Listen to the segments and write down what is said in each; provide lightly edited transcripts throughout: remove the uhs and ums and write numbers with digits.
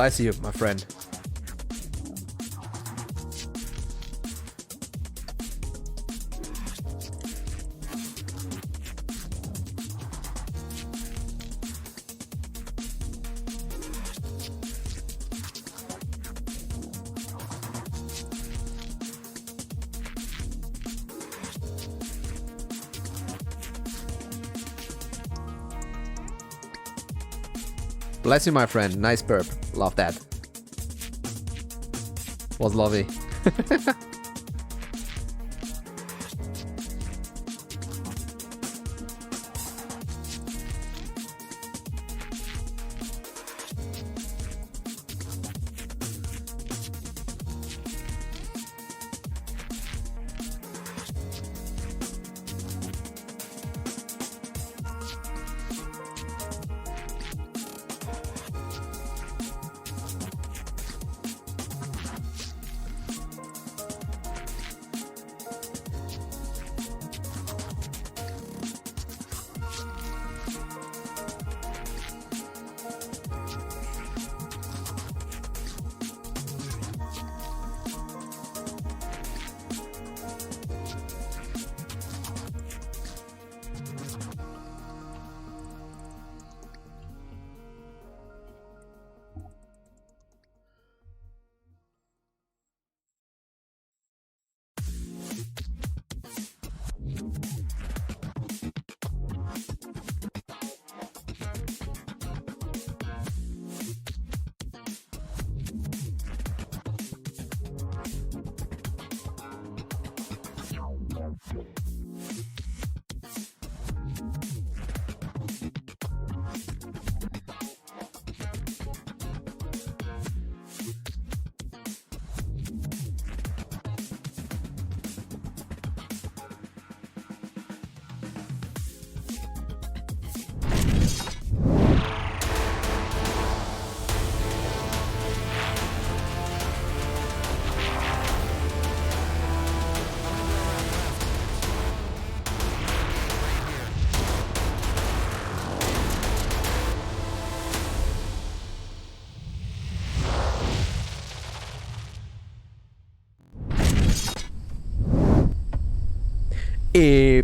Bless you, my friend. Bless you, my friend. Nice burp. Love that. Was lovely.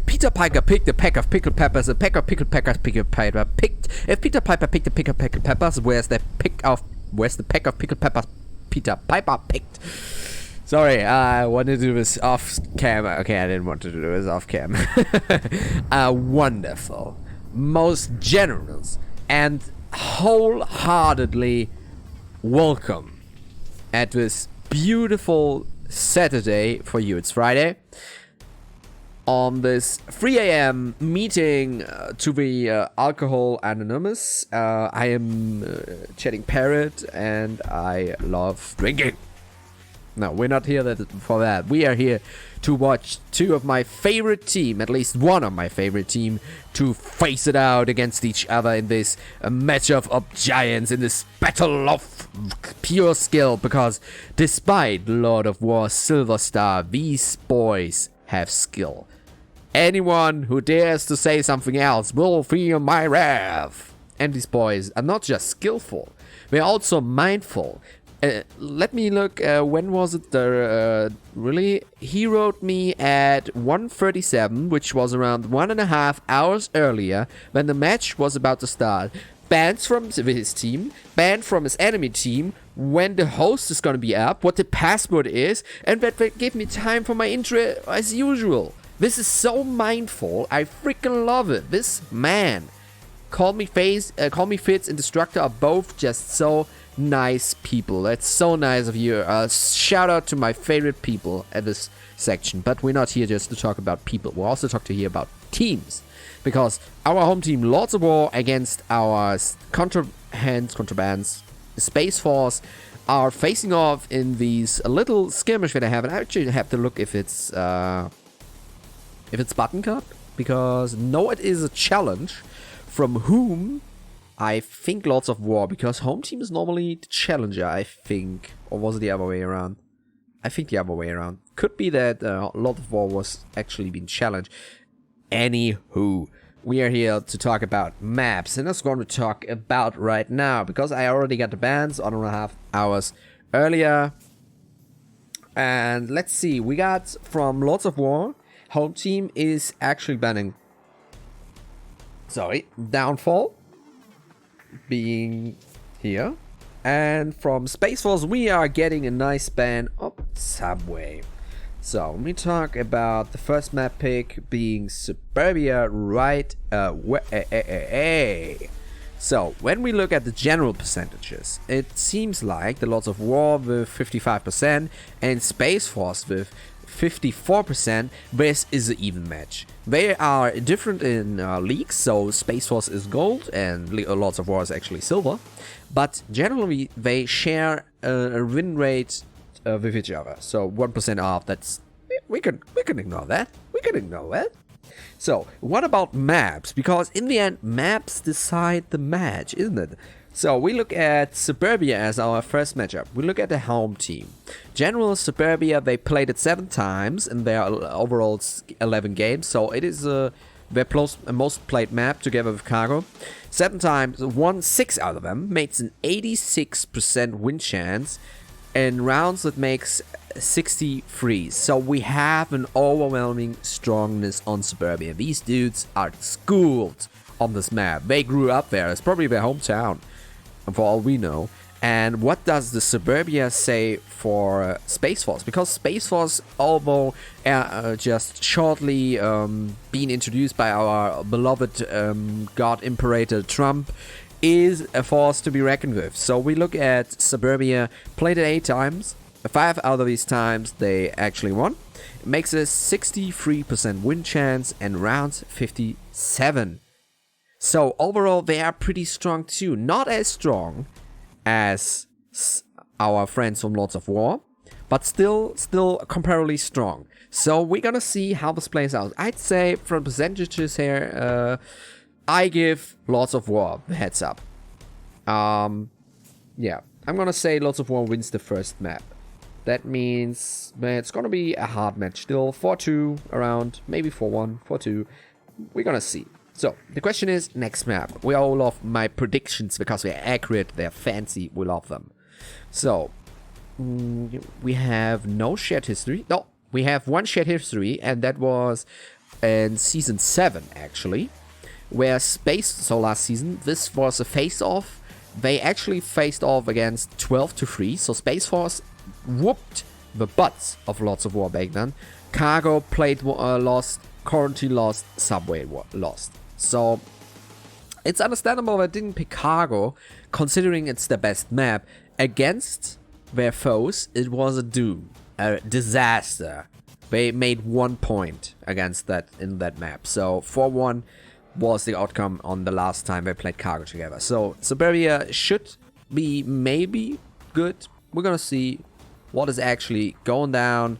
Peter Piper picked a pack of pickled peppers. A pack of pickled peppers. Pickled Piper picked. If Peter Piper picked a pack of pickled peppers, where's the pack of pickled peppers Peter Piper picked? Sorry, I wanted to do this off cam. Okay, I didn't want to do this off cam. A wonderful, most generous, and wholeheartedly welcome at this beautiful Saturday for you. It's Friday. On this 3 a.m. meeting to the Alcohol Anonymous, I am chatting Parrot, and I love drinking. No, we're not here for that. We are here to watch two of my favorite team, at least one of my favorite team, to face it out against each other in this matchup of giants, in this battle of pure skill. Because despite Lord of War Silver Star, these boys have skill. Anyone who dares to say something else will feel my wrath. And these boys are not just skillful, they're also mindful. Let me look, when was it? Really? He wrote me at 1:37, which was around 1.5 hours earlier, when the match was about to start. Banned from his team, banned from his enemy team, when the host is gonna be up, what the password is, and that gave me time for my intro as usual. This is so mindful. I freaking love it. This man, Call Me Fitz and Destructor are both just so nice people. That's so nice of you. Shout out to my favorite people at this section. But we're not here just to talk about people. We're also talking here about teams. Because our home team, Lords of War, against our contrabands, Spaceforce, are facing off in these little skirmish that I have. And I actually have to look if it's button cut. Because no, it is a challenge. From whom? I think Lords of War, because home team is normally the challenger, I think. Or was it the other way around? I think the other way around. Could be that Lords of War was actually being challenged. Anywho, we are here to talk about maps, and that's what I'm going to talk about right now, because I already got the bans 1.5 hours earlier. And let's see, we got from Lords of War, home team is actually banning... Downfall being here. And from Spaceforce, we are getting a nice ban of Subway. So, let me talk about the first map pick being Suburbia, right? So when we look at the general percentages, it seems like the Lords of War with 55% and Spaceforce with 54%. This is an even match. They are different in leagues, so Spaceforce is gold and Lords of War is actually silver. But generally they share a win rate with each other. So 1% off, that's... We can ignore that. We can ignore that. So, what about maps? Because in the end, maps decide the match, isn't it? So, we look at Suburbia as our first matchup. We look at the home team. General Suburbia, they played it 7 times in their overall 11 games. So, it is their most played map together with Cargo. 7 times, won 6 out of them. Makes an 86% win chance. In rounds, it makes 63. So we have an overwhelming strongness on Suburbia. These dudes are schooled on this map. They grew up there. It's probably their hometown, for all we know. And what does the Suburbia say for Spaceforce? Because Spaceforce, although just shortly being introduced by our beloved God Imperator Trump, is a force to be reckoned with. So we look at Suburbia, played it 8 times. 5 out of these times they actually won. It makes a 63% win chance and rounds 57. So overall they are pretty strong too. Not as strong as our friends from Lords of War, but still comparably strong. So we're gonna see how this plays out. I'd say from percentages here, I give Lords of War the heads up. Yeah, I'm gonna say Lords of War wins the first map. That means it's gonna be a hard match still. 4-2 around, maybe 4-1, 4-2. We're gonna see. So, the question is, next map. We all love my predictions because they're accurate, they're fancy, we love them. So, we have no shared history. No, we have one shared history, and that was in Season 7, actually. Where so last season, this was a face-off. They actually faced off against 12-3, so Spaceforce whooped the butts of Lords of War back then. Cargo played lost, Quarantine lost, Subway lost. So it's understandable they didn't pick Cargo, considering it's the best map. Against their foes, it was a doom, a disaster. They made 1 point against that in that map. So 4-1 was the outcome on the last time they played Cargo together. So Suburbia should be maybe good. We're gonna see what is actually going down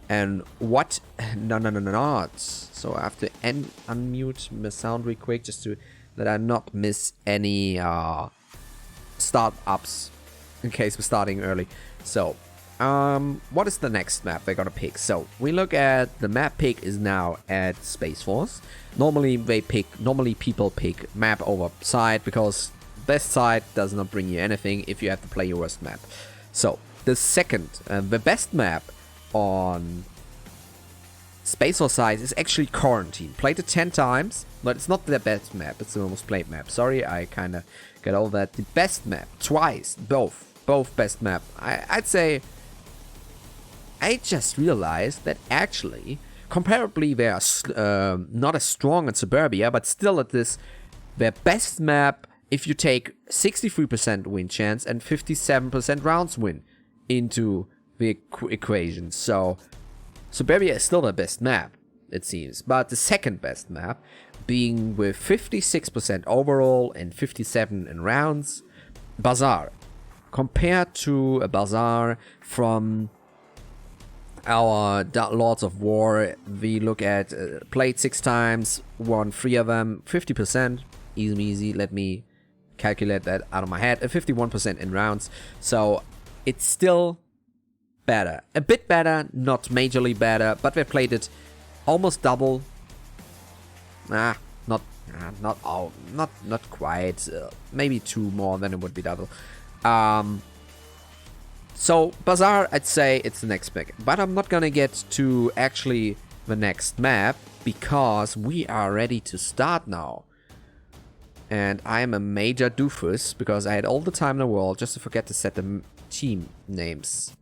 and what not. So I have to unmute the sound real quick just to that I not miss any startups in case we're starting early. So what is the next map they're gonna pick? So we look at the map pick is now at Spaceforce. Normally people pick map over side because best side does not bring you anything if you have to play your worst map. So the best map on Spaceforce side is actually Quarantine. Played it 10 times, but it's not the best map. It's the most played map. Sorry, I kind of got all that. The best map twice, both best map. I'd say. I just realized that actually, comparably, they are not as strong as Suburbia, but still at this, their best map, if you take 63% win chance and 57% rounds win into the equation. So, Suburbia is still the best map, it seems. But the second best map, being with 56% overall and 57 in rounds, Bazaar. Compared to a Bazaar from our Lords of War, we look at played 6 times, won 3 of them, 50%, easy. Let me calculate that out of my head. 51% in rounds, so it's still better, a bit better, not majorly better, but we played it almost double. Not quite. Maybe 2 more than it would be double. So, Bazaar, I'd say it's the next pick. But I'm not gonna get to actually the next map, because we are ready to start now. And I am a major doofus, because I had all the time in the world just to forget to set the team names.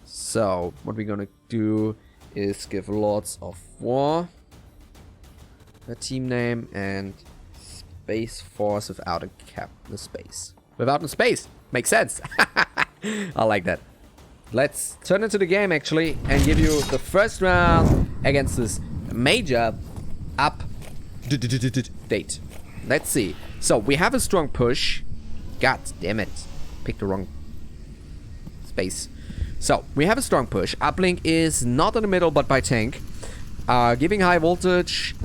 So, what we're gonna do is give Lords of War a team name and Spaceforce without a cap in the space. Without a space. Makes sense. I like that. Let's turn into the game actually and give you the first round against this major update. Let's see. So we have a strong push. God damn it. Picked the wrong space. So we have a strong push. Uplink is not in the middle but by tank. Giving high voltage.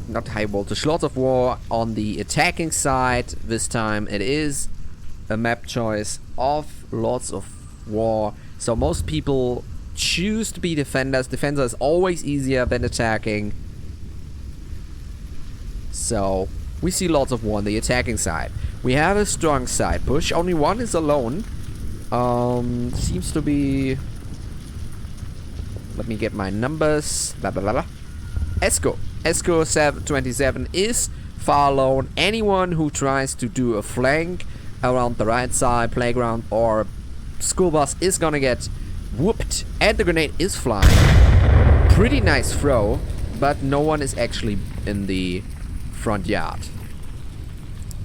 Not high voltage. Lots of war on the attacking side. This time it is a map choice of lots of war. So most people choose to be defenders. Defender is always easier than attacking. So we see lots of war on the attacking side. We have a strong side push. Only one is alone. Seems to be... Let me get my numbers. Blah, blah, blah, blah. Esco 727 is far alone. Anyone who tries to do a flank around the right side, playground, or school bus is gonna get whooped. And the grenade is flying. Pretty nice throw, but no one is actually in the front yard.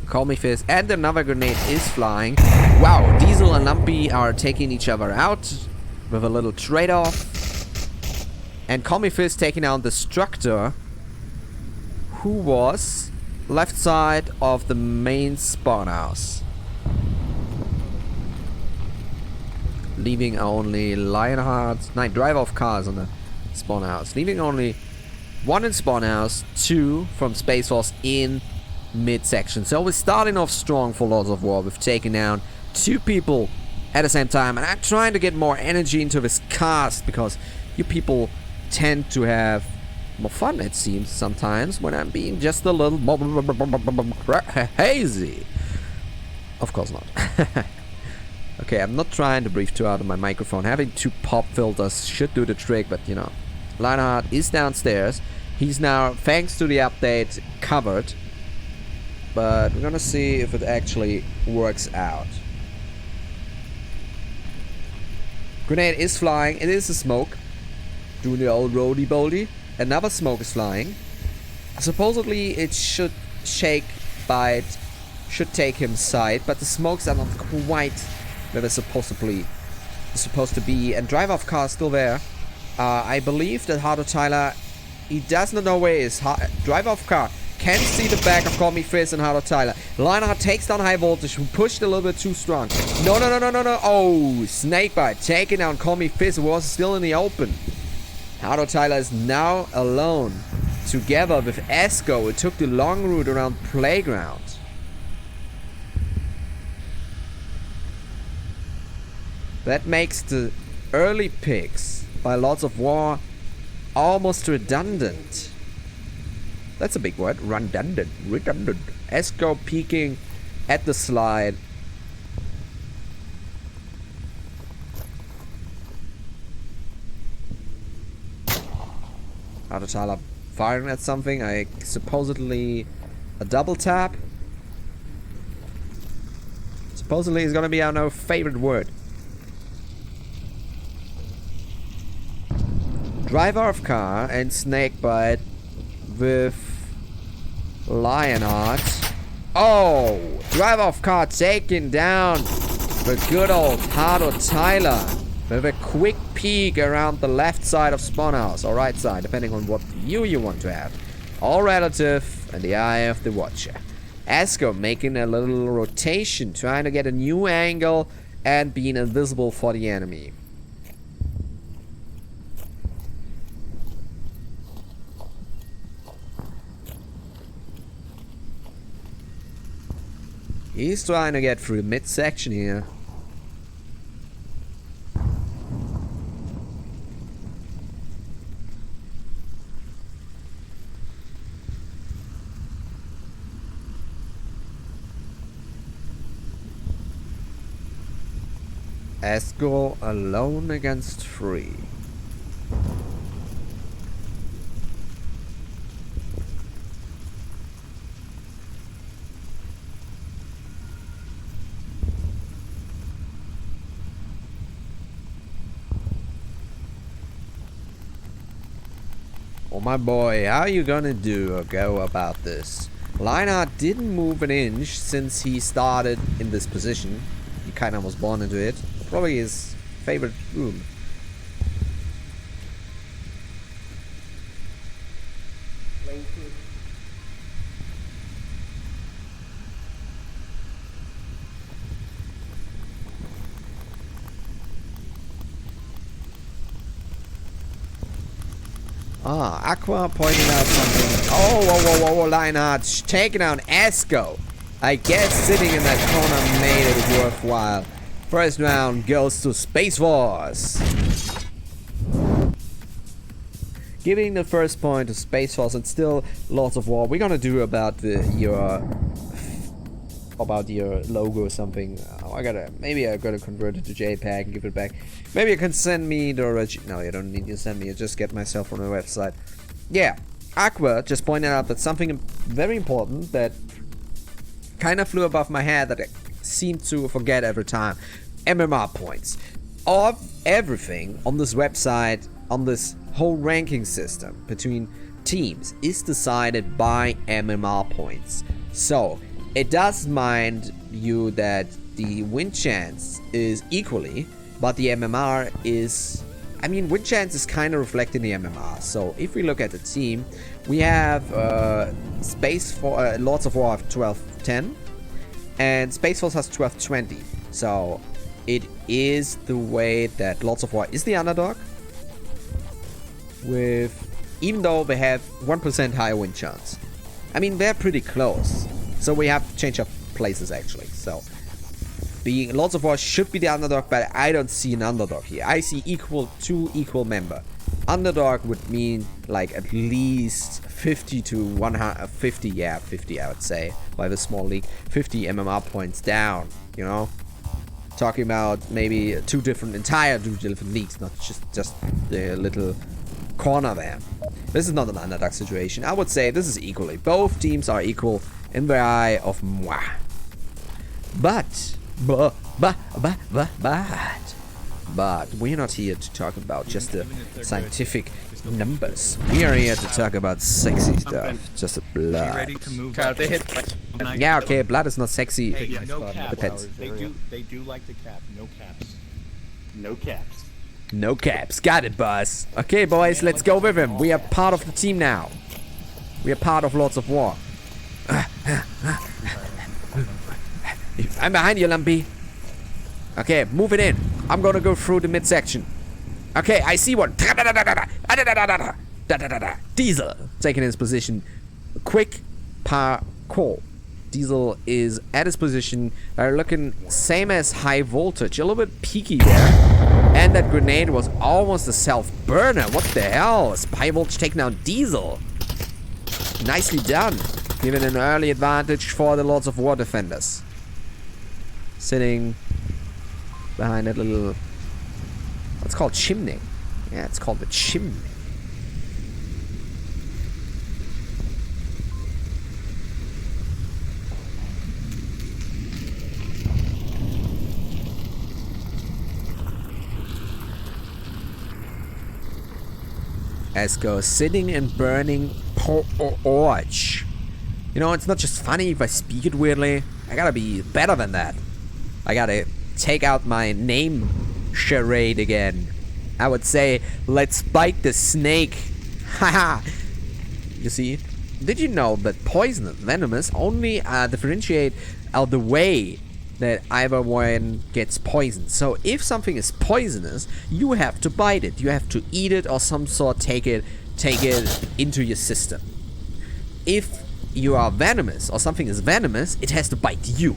Call me Fizz. And another grenade is flying. Wow, Diesel and Lumpy are taking each other out with a little trade-off. And Call me Fizz taking out the Structor, who was left side of the main spawn house. Leaving only Lionheart, 9 drive-off cars on the spawn house. Leaving only 1 in spawn house, 2 from Spaceforce in midsection. So we're starting off strong for Lords of War. We've taken down 2 people at the same time. And I'm trying to get more energy into this cast because you people tend to have more fun, it seems, sometimes when I'm being just a little hazy. Of course not. Okay, I'm not trying to breathe too out of my microphone. Having 2 pop filters should do the trick, but you know. Lionheart is downstairs. He's now, thanks to the update, covered. But we're gonna see if it actually works out. Grenade is flying. It is a smoke. Doing the old roly boldy. Another smoke is flying. Supposedly it should shake bite, should take him side, but the smokes are not quite where they're supposed to be. And drive-off car is still there. I believe that Hardo Tyler, he does not know where he is. Drive-off car can see the back of Call Me Fizz and Hardo Tyler. Lionheart takes down high voltage, who pushed a little bit too strong. No. Oh, Snakebite taking down Call Me Fizz, who was still in the open. Hardo Tyler is now alone. Together with Esco, it took the long route around playground. That makes the early picks by Lords of War almost redundant. That's a big word. Redundant. Esco peeking at the slide. Hardo Tyler firing at something. Supposedly a double tap. Supposedly is gonna be our no favorite word. Driver of car and Snakebite with Lionheart. Oh! Driver of car taking down the good old Hardo Tyler with a quick peek around the left side of spawn house, or right side, depending on what view you want to have. All relative and the eye of the watcher. Esco making a little rotation, trying to get a new angle and being invisible for the enemy. He's trying to get through midsection here. Esco alone against 3. Oh my boy, how are you gonna do or go about this? Lionheart didn't move an inch since he started in this position. He kind of was born into it. Probably his favorite room. Ah, Aqua pointing out something. Oh, whoa, whoa, whoa, Lionheart taking down Esco. I guess sitting in that corner made it worthwhile. First round goes to Spaceforce. Giving the first point to Spaceforce, and still lots of war. We're gonna do about your logo or something. Maybe I gotta convert it to JPEG and give it back. Maybe you can send me the original. No, you don't need to send me. I just get myself on the website. Yeah, Aqua just pointed out that something very important that kind of flew above my head that I seem to forget every time. MMR points. Of everything on this website, on this whole ranking system between teams is decided by MMR points. So it does mind you that the win chance is equally, but the MMR is, I mean, win chance is kind of reflecting the MMR. So if we look at the team, we have Lords of War have 12-10, and Spaceforce has 12-20. So it is the way that Lords of War is the underdog, even though they have 1% higher win chance. I mean, they're pretty close. So we have to change up places actually. So being Lords of War should be the underdog, but I don't see an underdog here. I see two equal member. Underdog would mean like at least 50 to 150, yeah, 50 I would say, by the small league, 50 MMR points down, you know? Talking about maybe entire two different leagues, not just the little corner there. This is not an underdog situation. I would say this is equally. Both teams are equal in the eye of moi. But we're not here to talk about just the scientific numbers. We are here to talk about sexy stuff. Just blood. Yeah, okay, blood is not sexy. Depends. They do like the cap. No caps. No caps. No caps. Got it, boss. Okay, boys, let's go with him. We are part of the team now. We are part of Lords of War. I'm behind you, Lumpy. Okay, move it in. I'm gonna go through the midsection. Okay, I see one. Diesel taking his position. Quick parkour. Diesel is at his position. They're looking same as high voltage. A little bit peaky there. And that grenade was almost a self-burner. What the hell? High voltage taking out Diesel. Nicely done. Giving an early advantage for the Lords of War defenders. Sitting behind that little... What's called chimney. Yeah, it's called the chimney. Esco sitting and burning porch. You know, it's not just funny if I speak it weirdly. I gotta be better than that. I gotta take out my name charade again. I would say, let's bite the snake. Haha. You see, did you know that poison and venomous only differentiate out the way that either one gets poisoned? So if something is poisonous, you have to bite it. You have to eat it or some sort take it into your system. If you are venomous or something is venomous, it has to bite you.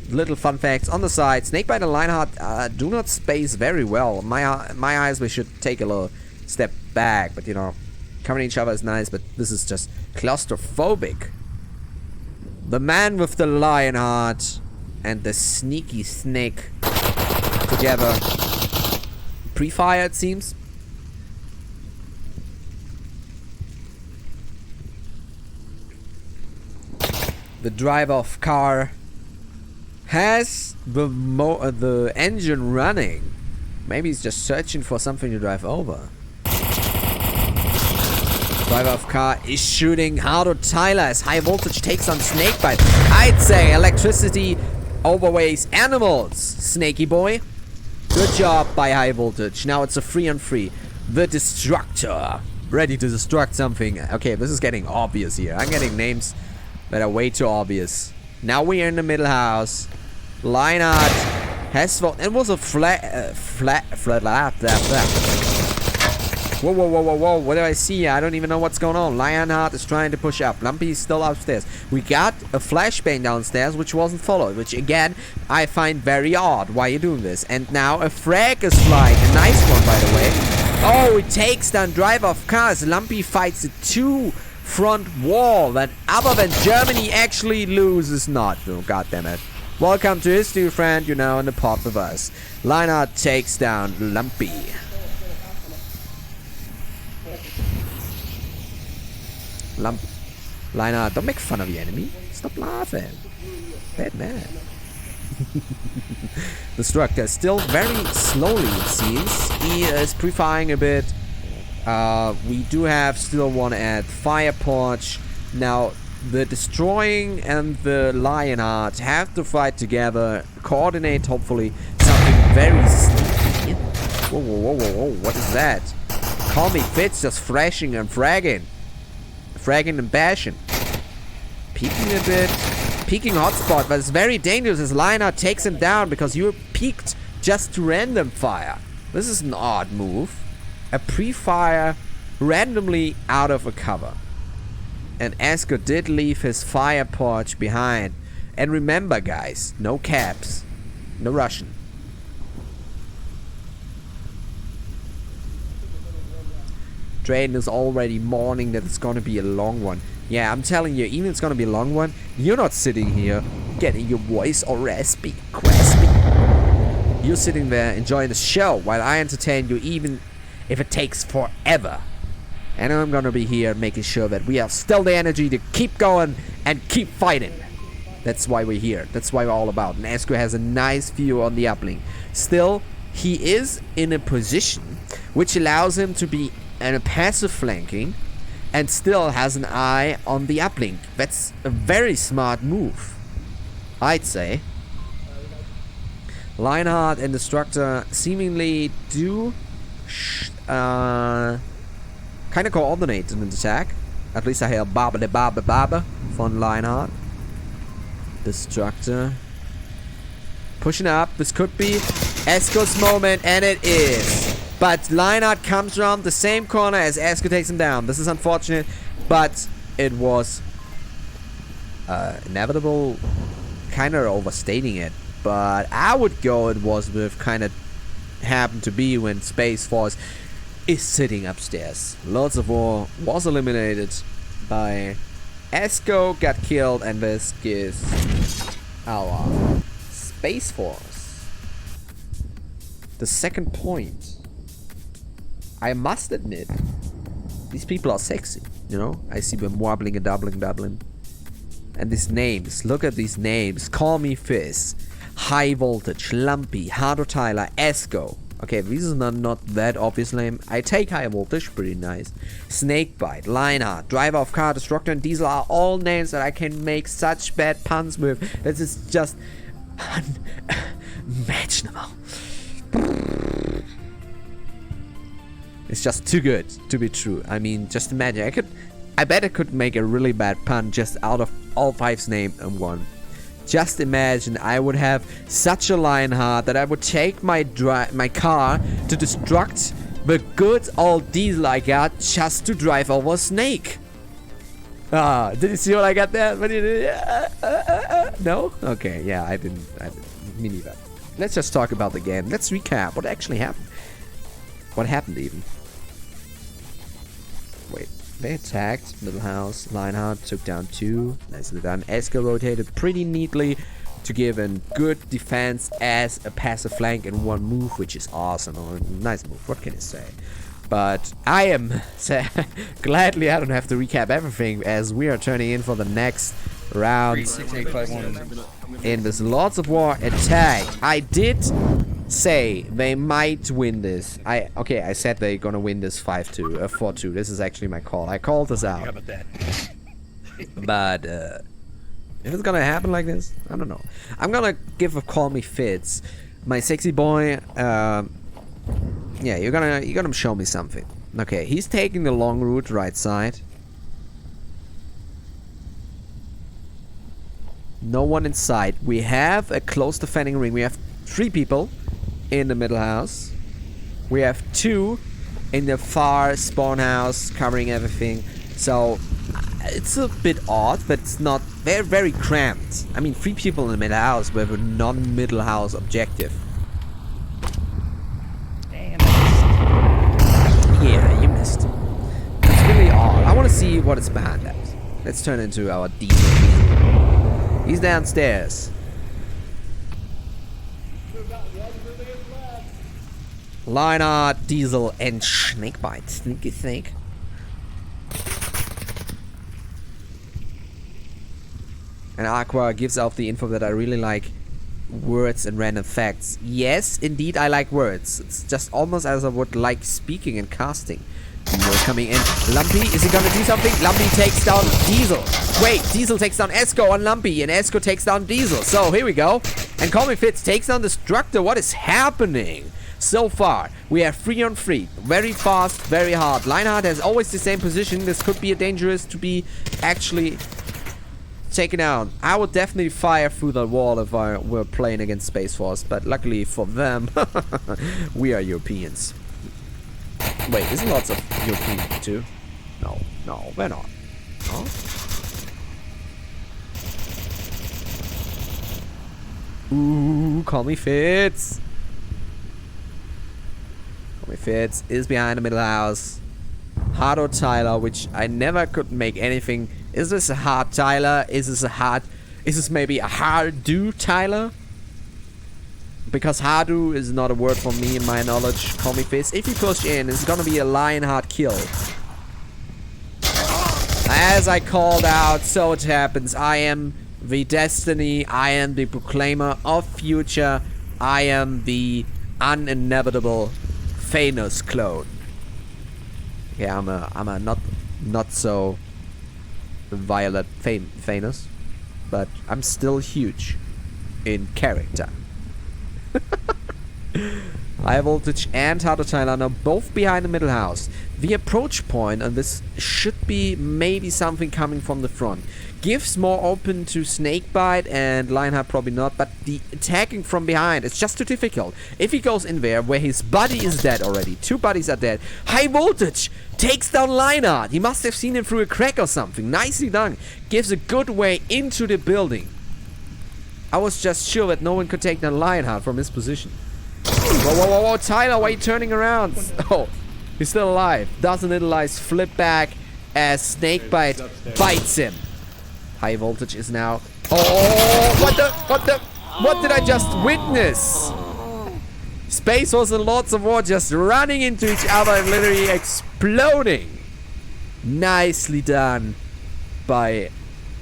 Little fun facts on the side. Snakebite and Lionheart do not space very well. My eyes, we should take a little step back, but you know, covering each other is nice, but this is just claustrophobic. The man with the Lionheart and the sneaky snake together. Pre-fire, it seems. The driver of car has the engine running. Maybe he's just searching for something to drive over. Driver of car is shooting Hardo Tyler as high voltage takes on Snakebite. I'd say electricity overweighs animals, Snaky boy. Good job by high voltage. Now it's a 3-on-3. The Destructor. Ready to destruct something. Okay, this is getting obvious here. I'm getting names that are way too obvious. Now we are in the middle house. Lionheart has voted. It was a flat. Whoa, whoa, whoa, whoa, whoa. What do I see? I don't even know what's going on. Lionheart is trying to push up. Lumpy is still upstairs. We got a flashbang downstairs, which wasn't followed. Which, again, I find very odd. Why are you doing this? And now a frag is flying. A nice one, by the way. Oh, it takes down driver of cars. Lumpy fights a 2-front wall that other than Germany actually loses not. Oh, god damn it. Welcome to history, friend. You're now in the pod with us. Lionheart takes down Lumpy. Lionheart, don't make fun of the enemy. Stop laughing. Bad man. Destructor still very slowly, it seems. He is pre-firing a bit. We do have still one at Fire Porch. Now, the Destroying and the Lionheart have to fight together. Coordinate, hopefully, something very sneaky. Whoa, whoa, whoa, whoa, whoa. What is that? Call me Fitz, just thrashing and fragging. Fragging and bashing. Peeking a bit. Peeking hotspot, but it's very dangerous as Lionheart takes him down because you're peeked just to random fire. This is an odd move. A pre-fire randomly out of a cover. And Esko did leave his fire porch behind. And remember, guys, no caps. No Russian. Drayden is already mourning that it's gonna be a long one. Yeah, I'm telling you, even if it's gonna be a long one, you're not sitting here getting your voice all raspy, graspy. You're sitting there enjoying the show while I entertain you, even if it takes forever. And I'm gonna be here making sure that we have still the energy to keep going and keep fighting. That's why we're here. That's why we're all about. And Esko has a nice view on the uplink. Still, he is in a position which allows him to be in a passive flanking and still has an eye on the uplink. That's a very smart move, I'd say. Lionheart and Destructor seemingly do kind of coordinate in an attack. At least I hear baba de baba baba from Lionheart. Destructor pushing up. This could be Esko's moment, and it is. But Lionheart comes around the same corner as Esko takes him down. This is unfortunate, but it was inevitable. Kind of overstating it, but I would go it was with kind of happened to be when Spaceforce is sitting upstairs. Lords of War was eliminated by Esko, got killed, and this is our Spaceforce. The second point. I must admit, these people are sexy, you know? I see them wobbling and doubling. And these names, look at these names. Call me Fizz, High Voltage, Lumpy, Hardo Tyler, Esko. Okay, these are not that obvious name. I take High Voltage, pretty nice. Snakebite, Lionheart, Driver of Car, Destructor, and Diesel are all names that I can make such bad puns with. This is just unimaginable. It's just too good to be true. I mean, just imagine. I bet I could make a really bad pun just out of all five's name in one. Just imagine I would have such a Lionheart that I would take my car to destruct the good old Diesel I got just to drive over Snake. Ah, did you see what I got there? No? Okay, yeah, I didn't. Me neither. Let's just talk about the game. Let's recap what actually happened. What happened even? Wait, they attacked middle house. Lionheart took down 2. Nicely done. Esko rotated pretty neatly to give a good defense as a passive flank in one move, which is awesome. Oh, nice move. What can I say? But I am gladly I don't have to recap everything as we are turning in for the next round in this Lords of War attack. I did say they might win this. Okay, I said they're gonna win this 5-2, 4-2. This is actually my call. I called this out. How about that? But if it's gonna happen like this, I don't know. I'm gonna give a call me Fitz, my sexy boy. Yeah, you're gonna show me something. Okay, he's taking the long route, right side. No one inside. We have a close defending ring. We have 3 people in the middle house. We have 2 in the far spawn house covering everything. So it's a bit odd, but it's not very, very cramped. I mean, 3 people in the middle house with a non-middle house objective. Damn. Yeah, you missed. It's really odd. I want to see what is behind that. Let's turn into our diesel. He's downstairs. Lionheart, Diesel, and Snakebite. Sneaky Snake. And Aqua gives off the info that I really like. Words and random facts. Yes, indeed, I like words. It's just almost as I would like speaking and casting. You're coming in. Lumpy, is he gonna do something? Lumpy takes down Diesel. Wait, Diesel takes down Esco on Lumpy, and Esco takes down Diesel. So here we go. And Call Me Fitz takes down Destructor. What is happening? So far, we have 3 on 3. Very fast, very hard. Lionheart has always the same position. This could be dangerous to be actually taken out. I would definitely fire through the wall if I were playing against Spaceforce, but luckily for them, we are Europeans. Wait, isn't lots of Europeans too? No, no, we're not. No? Ooh, Call Me Fitz. Call Me Fitz is behind the middle house. Hardo Tyler, which I never could make anything. Is this a hard Tyler? Is this maybe a hard-do Tyler? Because Hardu is not a word for me in my knowledge. Call Me Fitz. If you push in, it's gonna be a Lionheart kill. As I called out, so it happens. I am the Destiny. I am the Proclaimer of Future. I am the uninevitable Thanos clone. Yeah, I'm a not so violet Thanos, but I'm still huge in character. High Voltage and Harder Thailand are both behind the middle house. The approach point on this should be maybe something coming from the front. Gives more open to Snakebite and Lionheart probably not, but the attacking from behind is just too difficult. If he goes in there where his buddy is dead already, 2 buddies are dead. High Voltage takes down Lionheart. He must have seen him through a crack or something. Nicely done. Gives a good way into the building. I was just sure that no one could take down Lionheart from his position. Whoa, whoa, whoa, whoa, Tyler, why are you turning around? Oh, he's still alive. Doesn't analyze, flip back as Snakebite bites him. High Voltage is now... Oh, what did I just witness? Spaceforce and Lords of War just running into each other and literally exploding. Nicely done by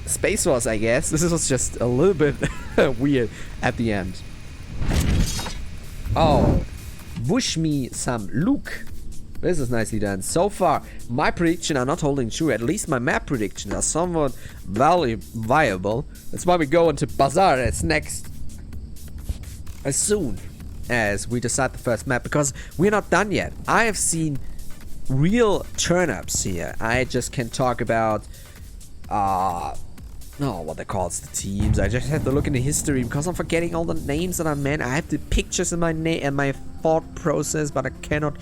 Spaceforce, I guess. This was just a little bit weird at the end. Oh, wish me some Luke. This is nicely done. So far, my predictions are not holding true. At least my map predictions are somewhat viable. That's why we go into Bazaar as next. As soon as we decide the first map. Because we're not done yet. I have seen real turn-ups here. I just can talk about... No, what they call the teams. I just have to look in the history because I'm forgetting all the names that I meant. I have the pictures in my and my thought process, but I cannot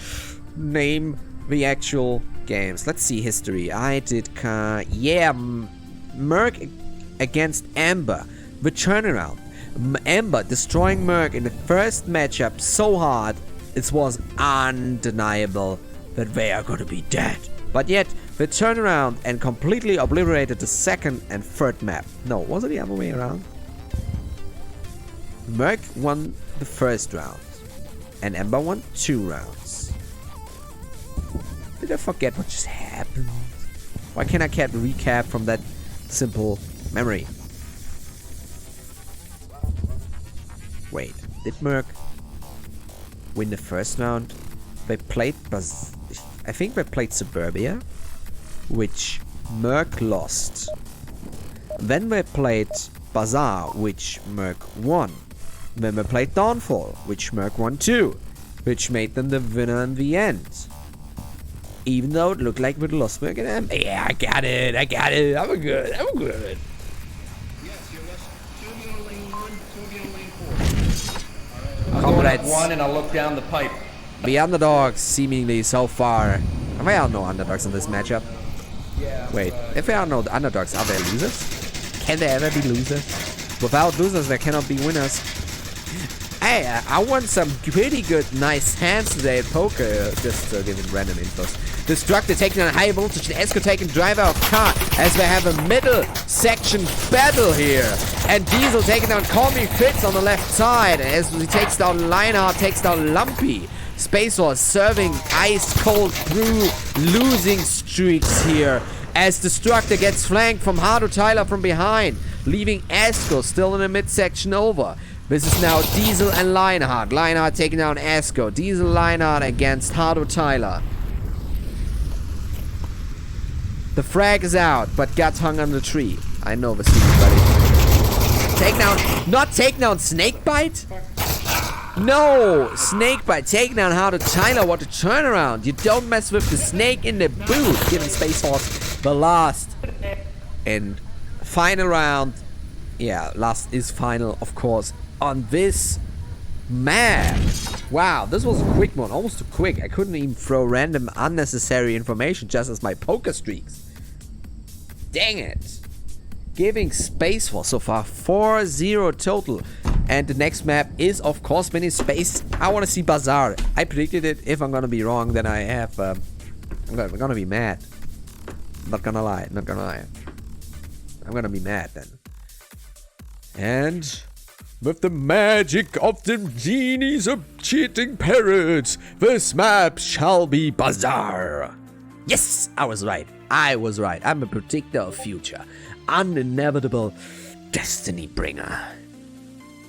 name the actual games. Let's see history. I did Merc against Amber. The turnaround. Amber destroying Merc in the first matchup so hard it was undeniable that they are gonna be dead. But yet, they turned around and completely obliterated the second and third map. No, was it the other way around? Merc won the first round, and Ember won 2 rounds. Did I forget what just happened? Why can't I get a recap from that simple memory? Wait, did Merc win the first round. They played I think they played Suburbia, which Merc lost. Then they played Bazaar, which Merc won. Then they played Dawnfall, which Merc won too, which made them the winner in the end. Even though it looked like we lost Merc and M. Yeah, I got it. I'm good. Yes, you're less. 2 on lane 1, 2 on lane 4. I'm going up 1 and I'll look down the pipe. The underdogs, seemingly so far. There are no underdogs in this matchup. Yeah. Wait, if there are no underdogs, are there losers? Can there ever be losers? Without losers, there cannot be winners. Hey, I won some pretty good, nice hands today at poker. Just giving random infos. Destructor taking on high voltage and Esco taking driver of car as they have a middle section battle here. And Diesel taking down Call Me Fitz on the left side as he takes down Lionheart, takes down Lumpy. Spaceforce serving ice cold through losing streaks here as Destructor gets flanked from Hardo Tyler from behind, leaving Esco still in the midsection over. This is now Diesel and Lionheart. Lionheart taking down Esco. Diesel Lionheart against Hardo Tyler. The frag is out, but got hung on the tree. I know the secret, buddy. Takedown, not takedown, Snakebite? No, Snakebite taking down Hardo Tyler. What a turnaround. You don't mess with the snake in the boot. Giving Spaceforce the last and final round. Yeah, last is final, of course, on this map. Wow, this was a quick one. Almost too quick. I couldn't even throw random unnecessary information just as my poker streaks. Dang it. Giving Spaceforce so far 4-0 total. And the next map is, of course, Mini Space. I want to see Bazaar. I predicted it. If I'm going to be wrong, then I have... I'm going to be mad. Not gonna lie. Not gonna lie. I'm going to be mad then. And... with the magic of the genies of cheating parrots, this map shall be Bazaar. Yes, I was right. I was right. I'm a predictor of future. Uninevitable destiny bringer.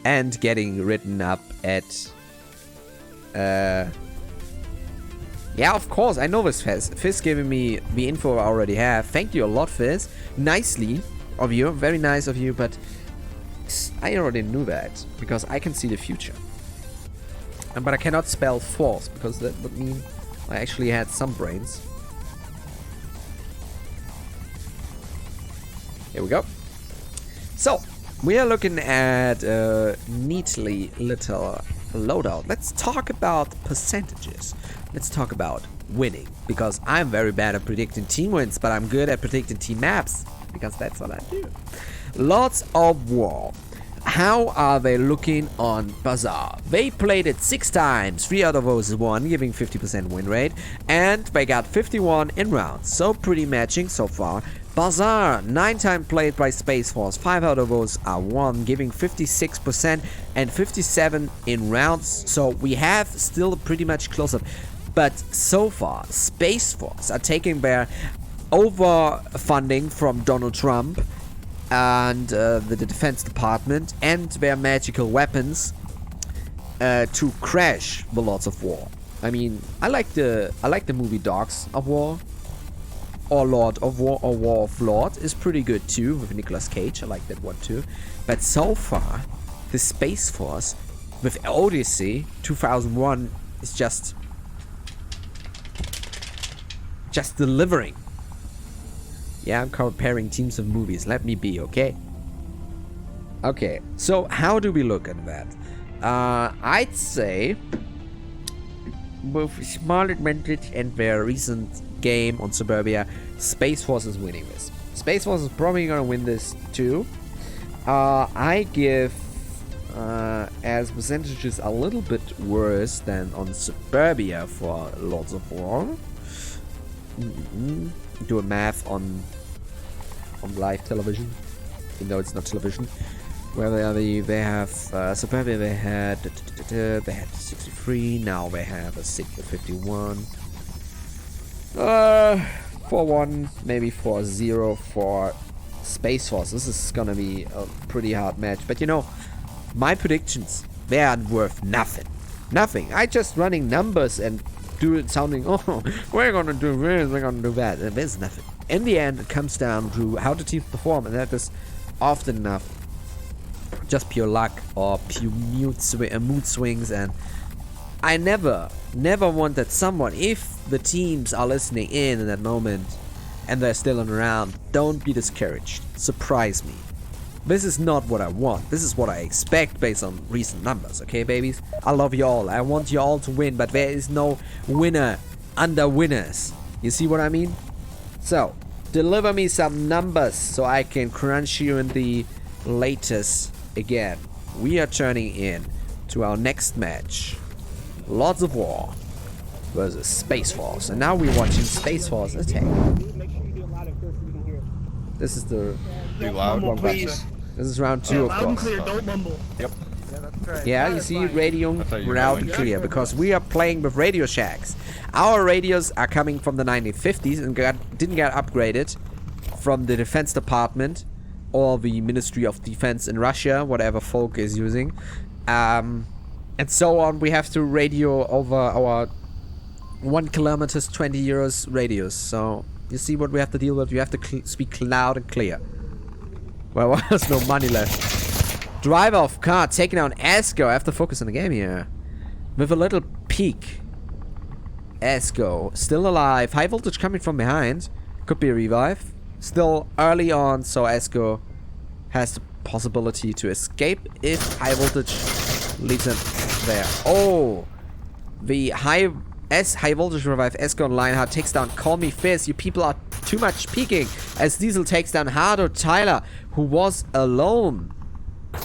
And getting written up at... yeah, of course, I know this, Fizz. Fizz giving me the info I already have. Thank you a lot, Fizz. Nicely of you. Very nice of you, but... I already knew that, because I can see the future. But I cannot spell force, because that would mean I actually had some brains. Here we go. So, we are looking at a neatly little loadout. Let's talk about percentages. Let's talk about winning, because I'm very bad at predicting team wins, but I'm good at predicting team maps, because that's what I do. Lords of War. How are they looking on Bazaar? They played it 6 times, 3 out of those won, giving 50% win rate, and they got 51 in rounds, so pretty matching so far. Bazaar, 9 times played by Spaceforce, 5 out of those are won, giving 56% and 57 in rounds, so we have still pretty much close up. But so far, Spaceforce are taking their overfunding from Donald Trump and the Defense Department and their magical weapons to crash the Lords of War. I mean, I like the movie Dogs of War, or Lord of War, or War of Lord is pretty good too with Nicolas Cage. I like that one too. But so far, the Space Force with Odyssey 2001 is just delivering. Yeah, I'm comparing teams of movies. Let me be, okay? Okay, so how do we look at that? I'd say with small advantage and their recent game on Suburbia, Spaceforce is winning this. Spaceforce is probably gonna win this too. I give as percentages a little bit worse than on Suburbia for Lords of War. Do a math on live television, even though it's not television. Where they have Suburbia, they had 63. Now they have a 51. 4-1, maybe 4-0 for Spaceforce. This is gonna be a pretty hard match. But you know, my predictions, they are worth nothing. Nothing. I just running numbers and do it sounding, oh, we're gonna do this, we're gonna do that. And there's nothing. In the end, it comes down to how the teams perform, and that is often enough just pure luck or pure mood swings. And I never want that someone, if the teams are listening in that moment and they're still around, don't be discouraged. Surprise me. This is not what I want. This is what I expect based on recent numbers, okay, babies? I love you all. I want you all to win, but there is no winner under winners. You see what I mean? So, deliver me some numbers so I can crunch you in the latest again. We are turning in to our next match. Lords of War versus Spaceforce. And now we're watching Spaceforce attack. Make sure you do it loud and clear so we can hear it. This is the... Be loud, Mumble, please. please. This is round 2, of Loud and course. clear, don't mumble. Yep. Yeah, you see radio thought you were loud going and to. clear because we are playing with Radio Shacks. Our radios are coming from the 1950s and didn't get upgraded from the Defense Department or the Ministry of Defense in Russia, whatever folk is using. And so on, we have to radio over our 1 kilometers, 20 euros radios. So you see what we have to deal with. You have to speak loud and clear. Well, there's no money left. Driver of car taking out Esco. I have to focus on the game here. With a little peek. Esco still alive. High voltage coming from behind. Could be a revive. Still early on, so Esco has the possibility to escape if high voltage leaves him there. Oh, the high voltage revive Esco and Lionheart takes down Call Me Fizz. You people are too much peeking as Diesel takes down Hardo Tyler, who was alone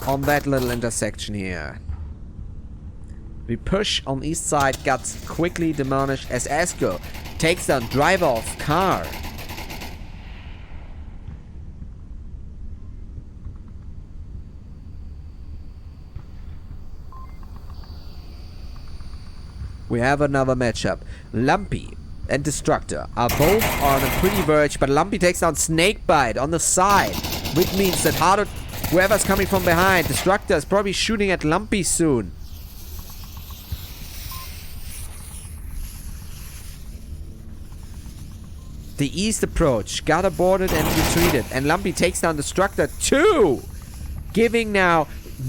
on that little intersection here. The push on east side got quickly demolished as Esco takes down driver of car. We have another matchup. Lumpy and Destructor are both on a pretty verge, but Lumpy takes down Snakebite on the side, which means that whoever's coming from behind, Destructor is probably shooting at Lumpy soon. The east approach got aborted and retreated, and Lumpy takes down Destructor too, giving now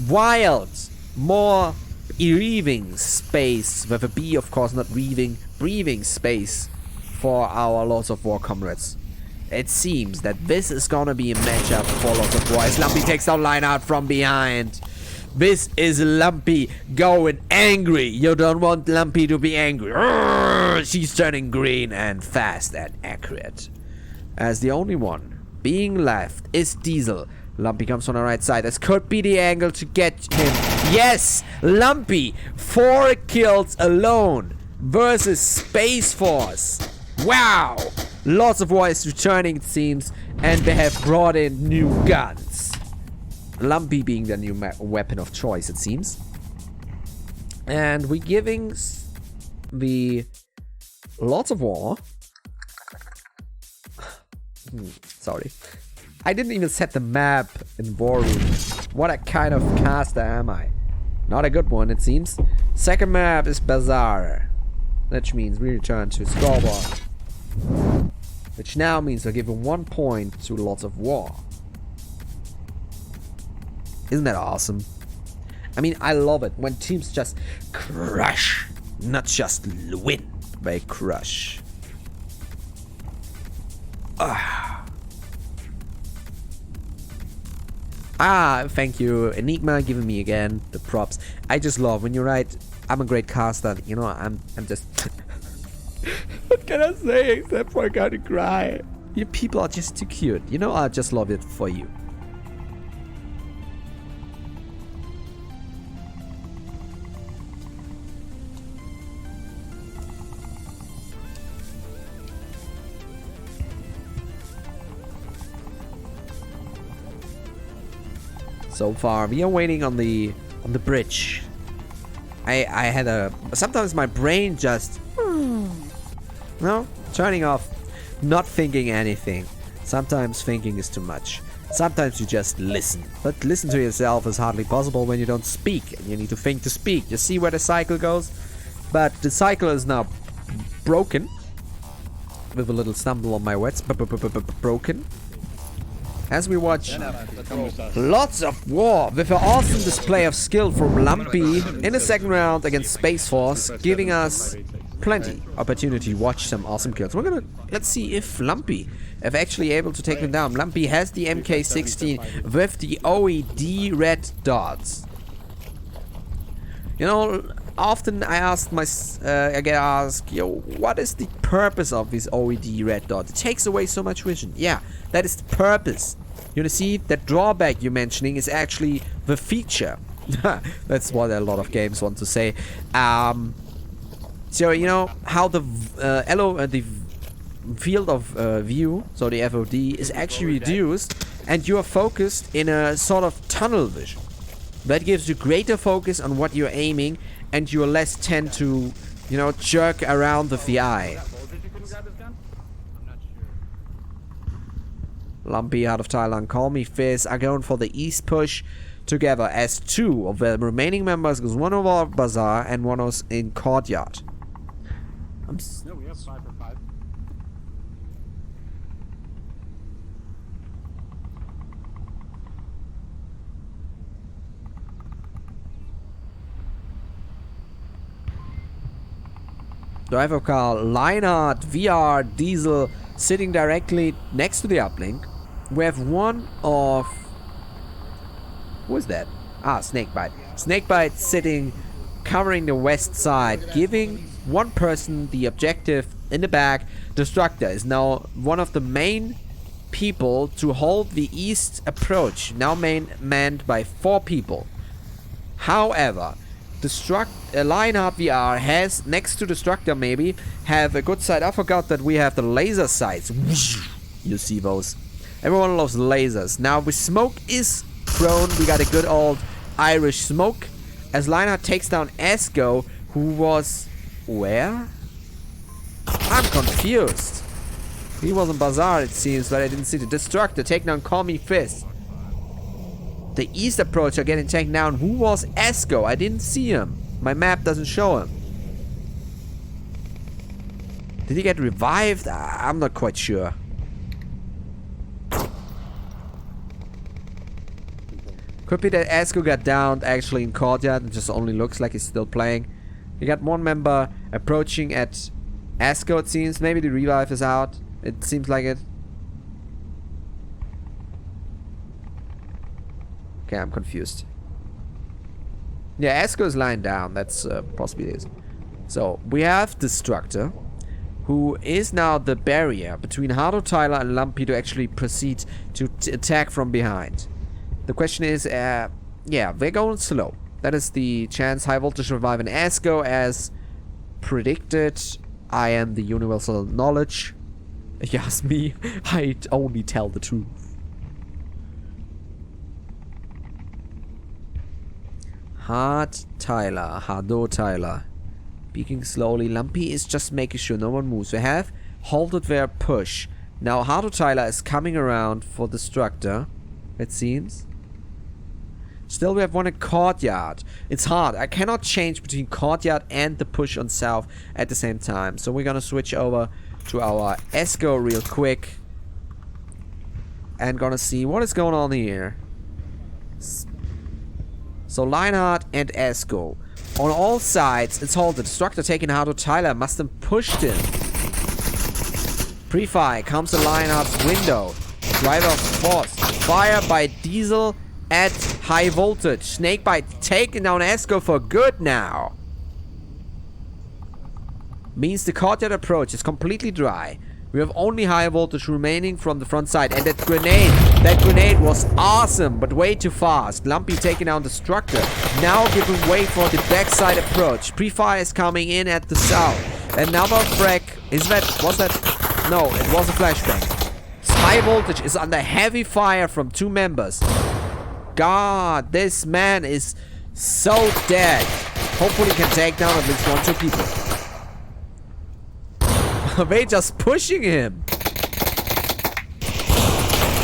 Wild more breathing space, with a B of course, not breathing space for our Lords of War comrades. It seems that this is gonna be a matchup for Lords of War as Lumpy takes down Lionheart from behind. This is Lumpy going angry. You don't want Lumpy to be angry. Urgh! She's turning green and fast and accurate. As the only one being left is Diesel. Lumpy comes from the right side. This could be the angle to get him. Yes! Lumpy! 4 kills alone versus Spaceforce. Wow! Lords of War is returning, it seems, and they have brought in new guns. Lumpy being the new weapon of choice, it seems. And we're giving the Lords of War... Sorry. I didn't even set the map in War Room. What a kind of caster am I? Not a good one, it seems. Second map is Bazaar. Which means we return to scoreboard. Which now means we're giving 1 point to Lords of War. Isn't that awesome? I mean, I love it when teams just crush. Not just win, they crush. Thank you, Enigma, giving me again the props. I just love when you write, I'm a great caster. You know, I'm just... What can I say except for I gotta cry? You people are just too cute. You know, I just love it for you. So far, we are waiting on the bridge. I had a... Sometimes my brain just... No? Turning off. Not thinking anything. Sometimes thinking is too much. Sometimes you just listen. But listen to yourself is hardly possible when you don't speak. And you need to think to speak. You see where the cycle goes? But the cycle is now broken. With a little stumble on my words. Broken. As we watch lots of war with an awesome display of skill from Lumpy in the second round against Spaceforce, giving us plenty opportunity to watch some awesome kills. Let's see if Lumpy is actually able to take him down. Lumpy has the MK16 with the OED red dots. You know, often I get asked, yo, what is the purpose of this OED red dot? It takes away so much vision. Yeah, that is the purpose. You see, that drawback you're mentioning is actually the feature. That's what a lot of games want to say. So, you know, how the field of view, so the FOD, is actually reduced, and you are focused in a sort of tunnel vision. That gives you greater focus on what you're aiming, and you are less tend to, you know, jerk around with the eye. Lumpy out of Thailand, Call Me Fizz are going for the east push together as two of the remaining members, because one of our bazaar and one was in courtyard. No, we have 5 for 5. Driver car, Leinhardt, VR, Diesel, sitting directly next to the uplink. We have one of... Who is that? Ah, Snakebite. Snakebite sitting, covering the west side, giving one person the objective in the back. Destructor is now one of the main people to hold the east approach, now manned by 4 people. However, Leinhardt VR has, next to Destructor maybe, have a good side. I forgot that we have the laser sights. You see those. Everyone loves lasers. Now, with smoke is prone, we got a good old Irish smoke. As Leinhardt takes down Esco, who was... where? I'm confused. He was in Bazaar, it seems, but I didn't see the Destructor. Take down Call Me Fist. The east approach are getting taken down. Who was Esco? I didn't see him. My map doesn't show him. Did he get revived? I'm not quite sure. Could be that Esco got downed actually in courtyard and just only looks like he's still playing. You got one member approaching at Esco, it seems. Maybe the revive is out. It seems like it. Okay, I'm confused. Yeah, Esco is lying down. That's possibly it. So, we have Destructor, who is now the barrier between Hardo, Tyler, and Lumpy to actually proceed to attack from behind. The question is, yeah, they're going slow. That is the chance. High voltage revive an Esco as predicted. I am the universal knowledge. If you ask me, I only tell the truth. Hardo Tyler. Peeking slowly. Lumpy is just making sure no one moves. They have halted their push. Now Hardo Tyler is coming around for Destructor, it seems. Still we have one in courtyard. It's hard. I cannot change between courtyard and the push on south at the same time. So we're gonna switch over to our Esco real quick. And gonna see what is going on here. So Leinhardt and Esco. On all sides, it's halted. Destructor taking Hardo Tyler. Must have pushed him. Pre-fire comes to Leinhardt's window. Driver force. Fire by Diesel at high voltage. Snakebite taking down Esco for good now. Means the courtyard approach is completely dry. We have only high voltage remaining from the front side. And that grenade was awesome, but way too fast. Lumpy taking down Destructor. Now giving way for the backside approach. Pre-fire is coming in at the south. Another frag. Was that? No, it was a flashbang. High voltage is under heavy fire from 2 members. God, this man is so dead. Hopefully he can take down at least 1-2 people. They just pushing him.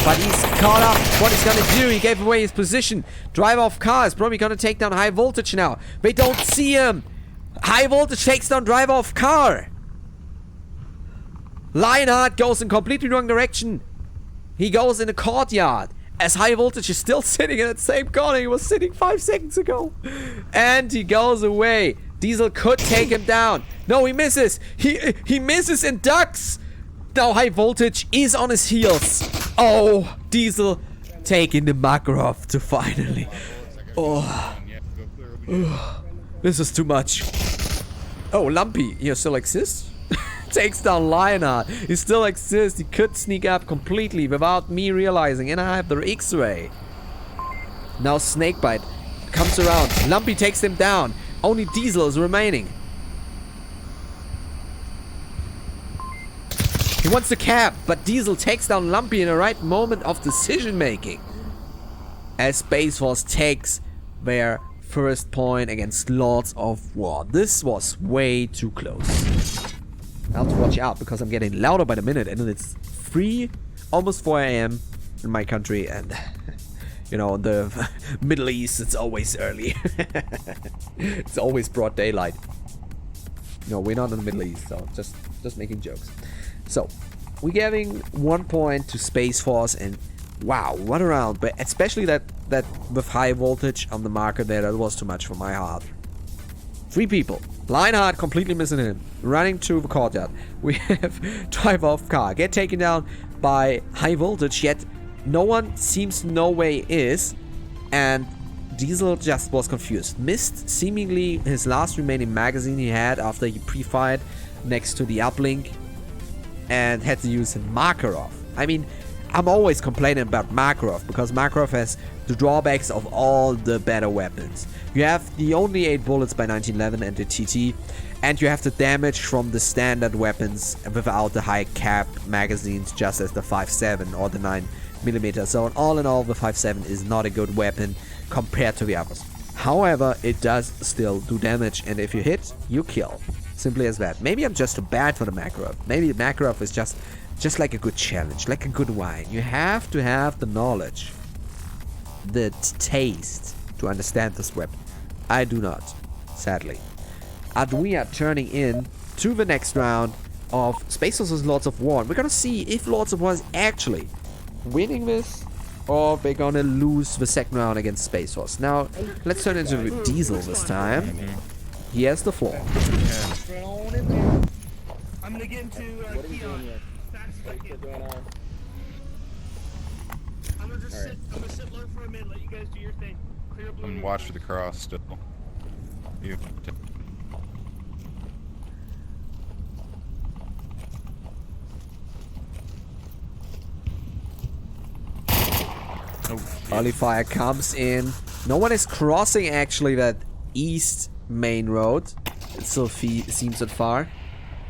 But he's caught up. What he's gonna do? He gave away his position. Driver of car is probably gonna take down high voltage now. They don't see him. High voltage takes down driver of car. Lionheart goes in completely wrong direction. He goes in the courtyard. As high voltage is still sitting in that same corner he was sitting 5 seconds ago. And he goes away. Diesel could take him down. No, he misses. He misses and ducks. Now high voltage is on his heels. Oh, Diesel taking the Makarov to finally. Oh. This is too much. Oh, Lumpy, you still exist? Takes down Lionheart. He still exists. He could sneak up completely without me realizing. And I have the X-ray. Now Snakebite comes around. Lumpy takes him down. Only Diesel is remaining. He wants the cap, but Diesel takes down Lumpy in the right moment of decision making. As Spaceforce takes their first point against Lords of War. This was way too close. I have to watch out because I'm getting louder by the minute and it's 3, almost 4 AM in my country, and you know, in the Middle East it's always early. It's always broad daylight. No, we're not in the Middle East, so just making jokes. So, we're giving 1 point to Spaceforce, and wow, what a round. But especially that with high voltage on the marker there, that was too much for my heart. 3 people. Lionheart completely missing him. Running to the courtyard. We have driver of car. Get taken down by high voltage, yet no one seems to know where he is. And Diesel just was confused. Missed seemingly his last remaining magazine he had after he pre-fired next to the uplink. And had to use Makarov. I mean, I'm always complaining about Makarov because Makarov has the drawbacks of all the better weapons. You have the only 8 bullets by 1911 and the TT, and you have the damage from the standard weapons without the high cap magazines, just as the 5.7 or the 9mm. So all in all, the 5.7 is not a good weapon compared to the others. However, it does still do damage, and if you hit, you kill. Simply as that. Maybe I'm just too bad for the Makarov. Maybe the Makarov is just like a good challenge, like a good wine. You have to have the knowledge, the taste to understand this weapon. I do not, sadly. And we are turning in to the next round of Spaceforce vs. Lords of War. And we're gonna see if Lords of War is actually winning this, or they're gonna lose the second round against Spaceforce. Now, let's turn into Diesel this time. He has the floor. I'm gonna get into Keon. Fast second. I'm gonna sit low for a minute, let you guys do your thing. Clear blue. And watch for the cross still. You. Early fire comes in. No one is crossing actually that east main road. It still seems that far.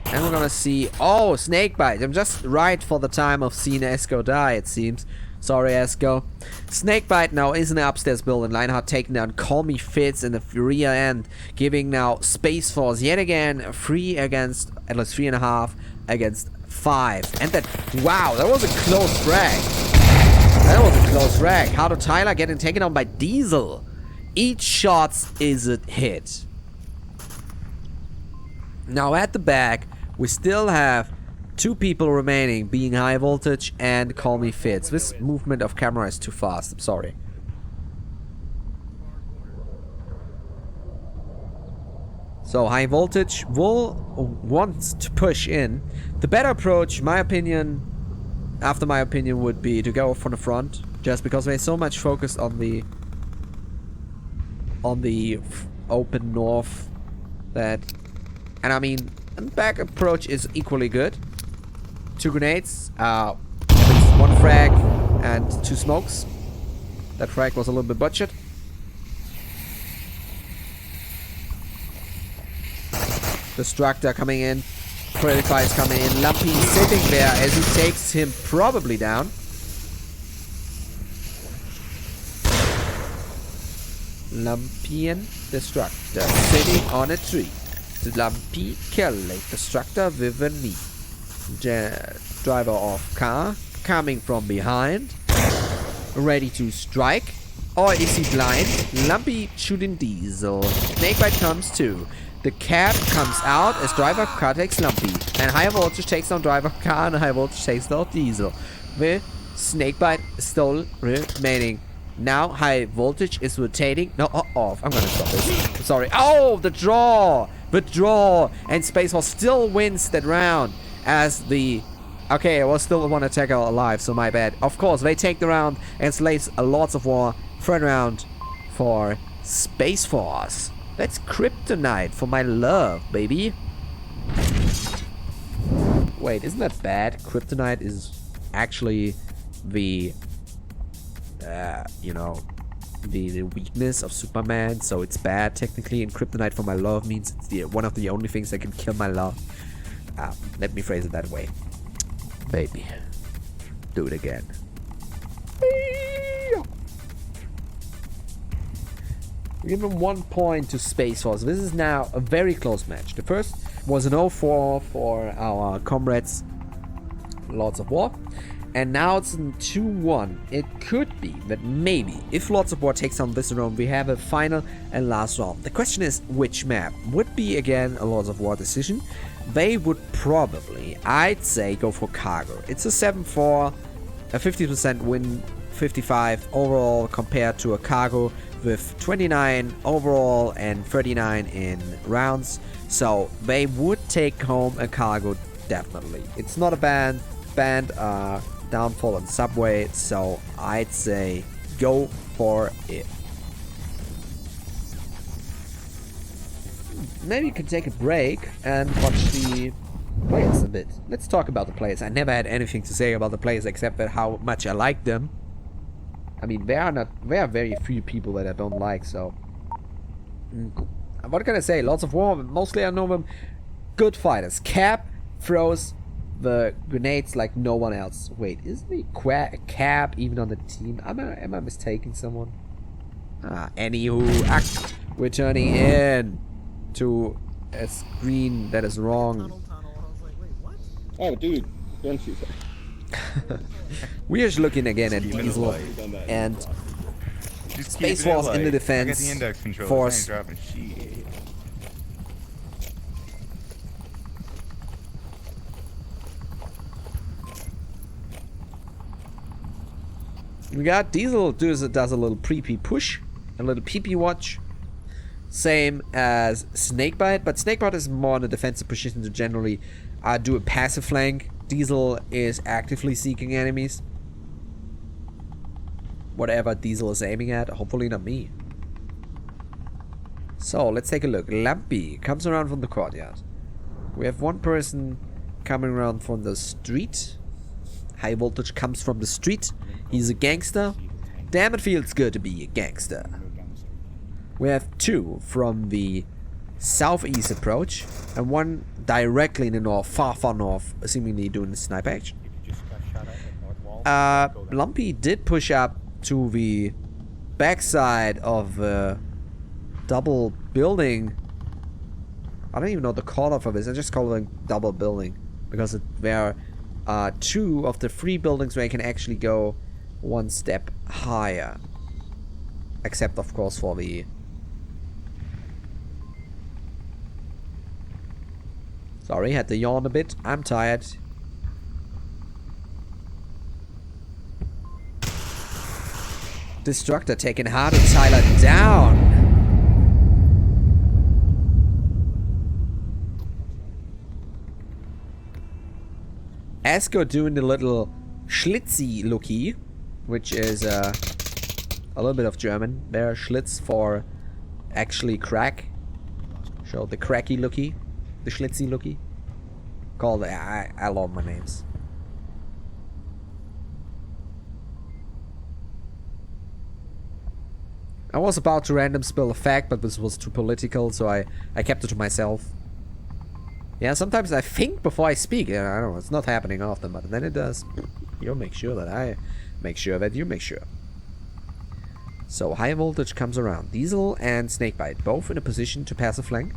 And we're gonna see... Oh, Snakebite. I'm just right for the time of seeing Esco die, it seems. Sorry, Esco. Snakebite now is in the upstairs building. Lionheart taking down Call Me Fitz in the rear end. Giving now Spaceforce yet again 3 against... At least 3.5 against 5. And that... Wow, that was a close frag. That was a close frag. How to Tyler getting taken down by Diesel. Each shot is a hit. Now at the back, we still have 2 people remaining, being High Voltage and Call Me Fitz. This movement of camera is too fast, I'm sorry. So High Voltage will want to push in. The better approach, my opinion, after my opinion, would be to go from the front, just because they're so much focused on the open north that... And I mean, the back approach is equally good. 2 grenades, 1 frag, and 2 smokes. That frag was a little bit butchered. Destructor coming in. Predify is coming in. Lumpy sitting there as he takes him probably down. Lumpian Destructor sitting on a tree. Lumpy killing Destructor with a knee. Driver of car coming from behind. ready to strike? Or is he blind? Lumpy shooting Diesel. Snakebite comes too. The cab comes out as driver car takes Lumpy. And high voltage takes down driver car and high voltage takes down Diesel. The Snakebite still remaining. Now high voltage is rotating. No, off. I'm gonna stop this. Sorry. Oh, the draw! The draw! And Spaceforce still wins that round as the... Okay, I was still one attacker alive, so my bad. Of course, they take the round and slays lots of war. Third round for Spaceforce. That's Kryptonite for my love, baby. Wait, isn't that bad? Kryptonite is actually the... you know, the weakness of Superman, so it's bad technically, and Kryptonite for my love means it's one of the only things that can kill my love. Let me phrase it that way. Baby, do it again. We give him 1 point to Spaceforce. This is now a very close match. The first was an 0-4 for our comrades, Lords of War. And now it's in 2-1. It could be that maybe, if Lords of War takes on this round, we have a final and last round. The question is, which map? Would be, again, a Lords of War decision. They would probably, I'd say, go for Cargo. It's a 7-4, a 50% win, 55 overall, compared to a Cargo with 29 overall and 39 in rounds. So they would take home a Cargo, definitely. It's not a band downfall on Subway, so I'd say go for it. Maybe you can take a break and watch the players a bit. Let's talk about the players. I never had anything to say about the players except that how much I like them. I mean, there are very few people that I don't like, so... What can I say? Lots of War, mostly I know them. Good fighters. Cap throws the grenades like no one else. Wait, isn't he Cap even on the team? Am I mistaking someone? Anywho, returning in to a screen that is wrong. Tunnel. I was like, wait, what? Oh, dude, don't shoot that. We are just looking again at Diesel and Spaceforce in the defense. Force. We got Diesel does a little pre-P push, a little PP watch. Same as Snakebite, but Snakebite is more in a defensive position to generally do a passive flank. Diesel is actively seeking enemies. Whatever Diesel is aiming at, hopefully not me. So, let's take a look. Lumpy comes around from the courtyard. We have one person coming around from the street. High voltage comes from the street. He's a gangster. Damn, it feels good to be a gangster. We have two from the southeast approach, and one directly in the north, far north, seemingly doing the sniper action. Lumpy did push up to the backside of the double building. I don't even know the call for this. I just call it a double building because there are two of the three buildings where you can actually go one step higher, except of course for the sorry, had to yawn a bit. I'm tired. Destructor taking hard and Tyler down. Asko doing the little Schlitzi looky, which is a little bit of German. There, Schlitz for actually crack. Show the cracky looky, the Schlitzi looky. Called I love my names. I was about to random spill a fact, but this was too political, so I kept it to myself. Yeah, sometimes I think before I speak. Yeah, I don't know, it's not happening often, but then it does. You'll make sure that I make sure that you make sure. So, high voltage comes around. Diesel and Snakebite, both in a position to pass a flank.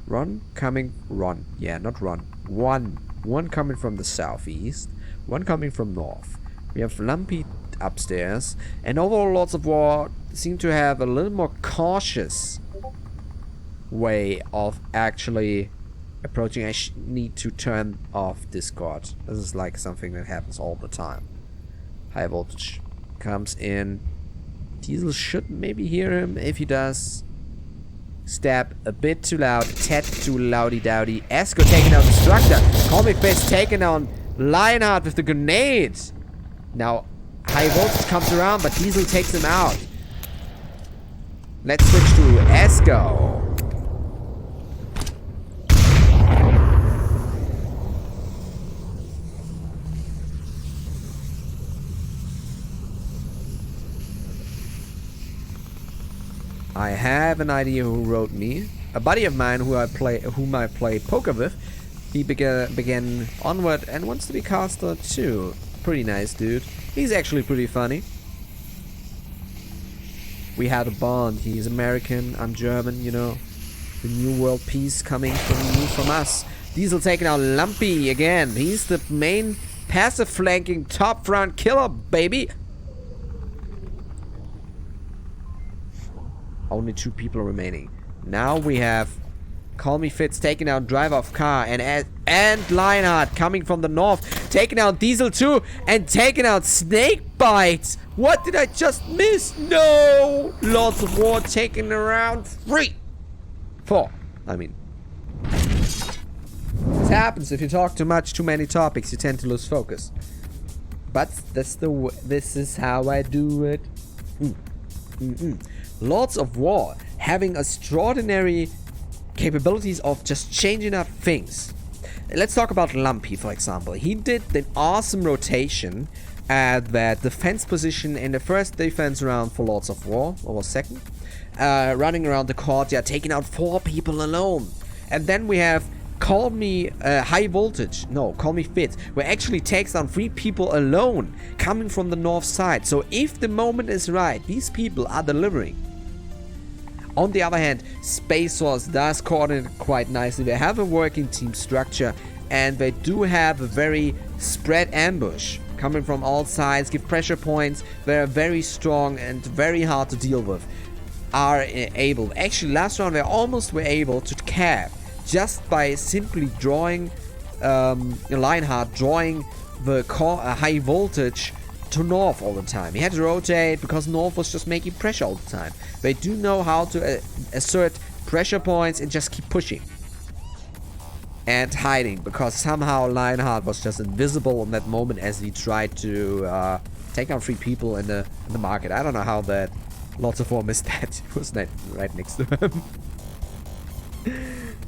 Run, coming, run. Yeah, not run. One. one coming from the southeast, one coming from north. We have Lumpy upstairs, and overall Lords of War seem to have a little more cautious way of actually approaching. I need to turn off Discord. This is like something that happens all the time. High voltage comes in. Diesel should maybe hear him. If he does, step a bit too loud, tad too loudy-dowdy. Esco taking out Destructor. Comic Face taking on Lionheart with the grenade. Now, High Voltage comes around, but Diesel takes him out. Let's switch to Esco. I have an idea who wrote me. A buddy of mine whom I play poker with. He began Onward and wants to be caster too. Pretty nice dude. He's actually pretty funny. We had a bond. He's American, I'm German, you know. The new world peace coming from us. Diesel taking out Lumpy again. He's the main passive flanking top front killer, baby. Only 2 people remaining. Now we have Call Me Fitz taking out Driver of Car and Lionheart coming from the north, taking out Diesel too, and taking out Snakebite. What did I just miss? No! Lords of War taking around 3. 4. I mean. This happens if you talk too much, too many topics, you tend to lose focus. But this is how I do it. Lords of War having extraordinary capabilities of just changing up things. Let's talk about Lumpy, for example. He did an awesome rotation at that defense position in the first defense round for Lords of War, or second, running around the courtyard, taking out 4 people alone. And then we have Call Me High Voltage, no, Call Me Fit, where actually takes down 3 people alone, coming from the north side. So if the moment is right, these people are delivering. On the other hand, Spaceforce does coordinate quite nicely. They have a working team structure, and they do have a very spread ambush coming from all sides, give pressure points. They're very strong and very hard to deal with. Are able, actually last round they almost were able to cap just by simply drawing Lionheart, drawing the High Voltage to north all the time. He had to rotate because north was just making pressure all the time. They do know how to assert pressure points and just keep pushing and hiding, because somehow Lionheart was just invisible in that moment as he tried to take out 3 people in the market. I don't know how that Lords of War missed that. It was right next to him.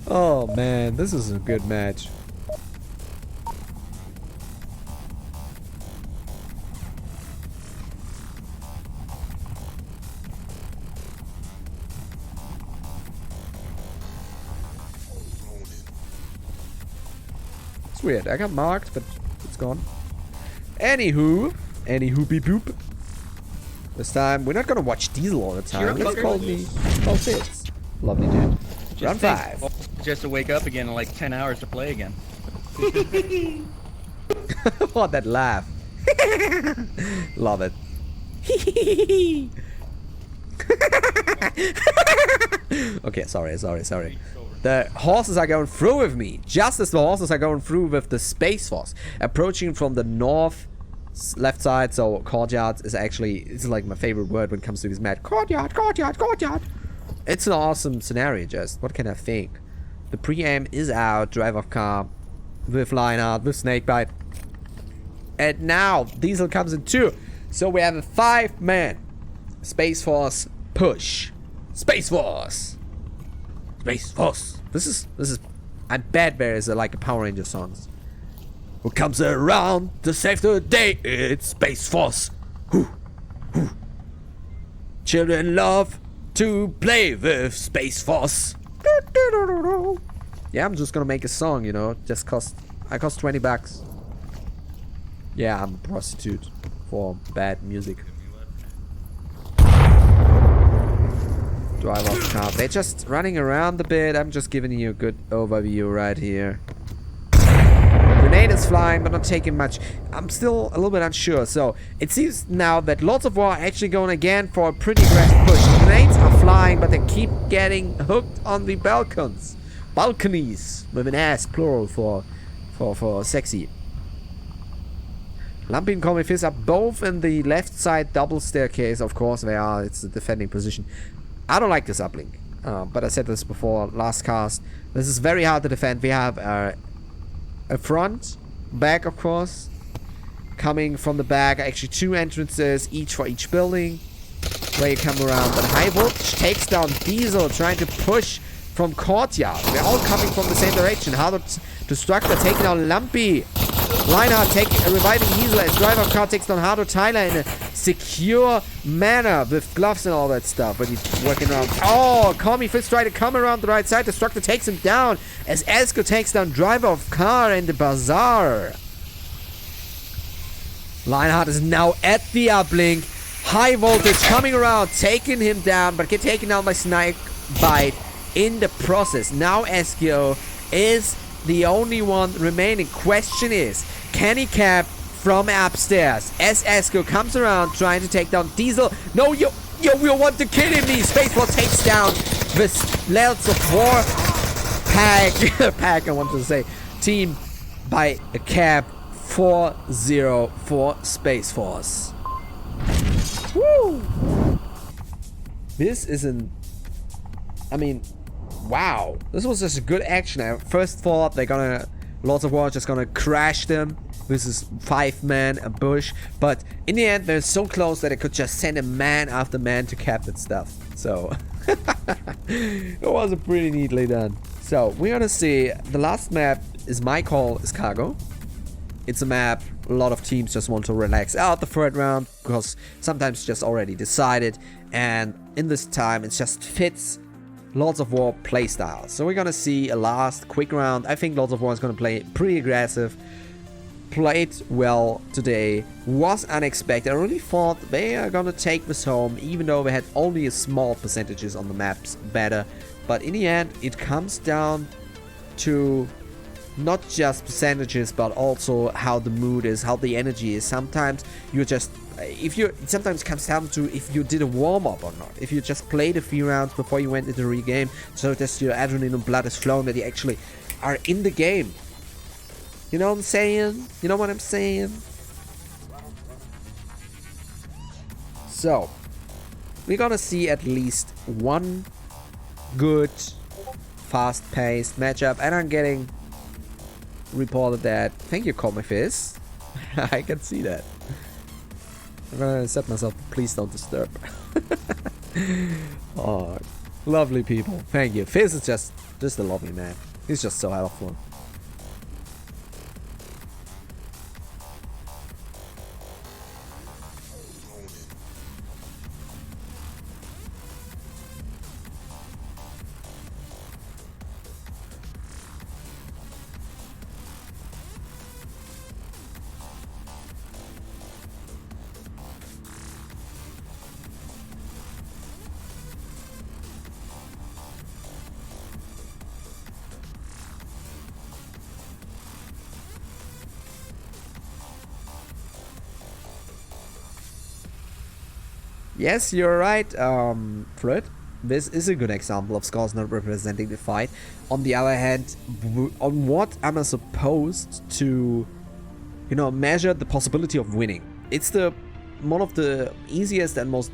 Oh man, this is a good match. It's weird. I got marked, but it's gone. Anywho beep boop. This time we're not gonna watch Diesel all the time. Let's call Fitz. Lovely dude. Round 5. Just to wake up again in like 10 hours to play again. What, that laugh. Love it. Okay, sorry. The horses are going through with me. Just as the horses are going through with the Spaceforce. Approaching from the north left side. So courtyard is actually, it's like my favorite word when it comes to this match. Courtyard. It's an awesome scenario, just. What can I think? The pre-aim is out. Driver of Car with Lionheart, with Snakebite. And now Diesel comes in too. So we have a 5-man Spaceforce push. Spaceforce. This is. I bet there is like a Power Ranger songs. Who comes around to save the day? It's Spaceforce. Children love to play with Spaceforce. Yeah, I'm just gonna make a song, you know. I cost 20 bucks. Yeah, I'm a prostitute for bad music. Drive off car. They're just running around a bit. I'm just giving you a good overview right here. Grenade Grenade is flying, but not taking much. I'm still a little bit unsure. So it seems now that Lords of War are actually going again for a pretty aggressive push. Grenades are flying, but they keep getting hooked on the balconies. Balconies with an S, plural for sexy. Lumpy and Comic Fist are both in the left side double staircase. Of course they are. It's the defending position. I don't like this uplink. But I said this before last cast. This is very hard to defend. We have a front, back of course. Coming from the back, actually 2 entrances, each for each building. Where you come around. But High Voltage takes down Diesel, trying to push from Courtyard. They're all coming from the same direction. Harder Destructor taking down Lumpy. Lionheart reviving Diesel as Driver of Car takes down Hardo Tyler in a secure manner with gloves and all that stuff. But he's working around. Oh, Commie Fist trying to come around the right side. Destructor takes him down as Esco takes down Driver of Car in the Bazaar. Lionheart is now at the uplink. High Voltage coming around, taking him down, but get taken down by Snipe Bite in the process. Now Esco is the only one remaining. Question is, can he cap from upstairs as Esco comes around trying to take down Diesel? No, you want to kill me. Spaceforce takes down this Lords of War pack, I want to say, team by a cap 4-0 for Spaceforce. Woo! This isn't, I mean, wow, this was just a good action. I first thought Lords of War just gonna crash them. This is 5-man ambush, but in the end they're so close that I could just send a man after man to cap that stuff. So it was pretty neatly done. So we're gonna see the last map is my call is Cargo. It's a map a lot of teams just want to relax out the third round because sometimes just already decided, and in this time it just fits Lords of War playstyle. So we're gonna see a last quick round. I think Lords of War is gonna play pretty aggressive. Played well today. Was unexpected. I really thought they are gonna take this home, even though they had only a small percentages on the maps better. But in the end, it comes down to not just percentages, but also how the mood is, how the energy is. Sometimes you're just, it sometimes comes down to if you did a warm-up or not. If you just played a few rounds before you went into the game, so just your adrenaline and blood is flowing, that you actually are in the game. You know what I'm saying? You know what I'm saying? So, we're gonna see at least one good, fast-paced matchup, and I'm getting reported that, thank you, Call My Fizz. I can see that. I'm gonna set myself, please don't disturb. Oh, lovely people. Thank you. Fizz is just a lovely man. He's just so helpful. Yes, you're right, Fred. This is a good example of scores not representing the fight. On the other hand, on what am I supposed to, measure the possibility of winning? It's one of the easiest and most,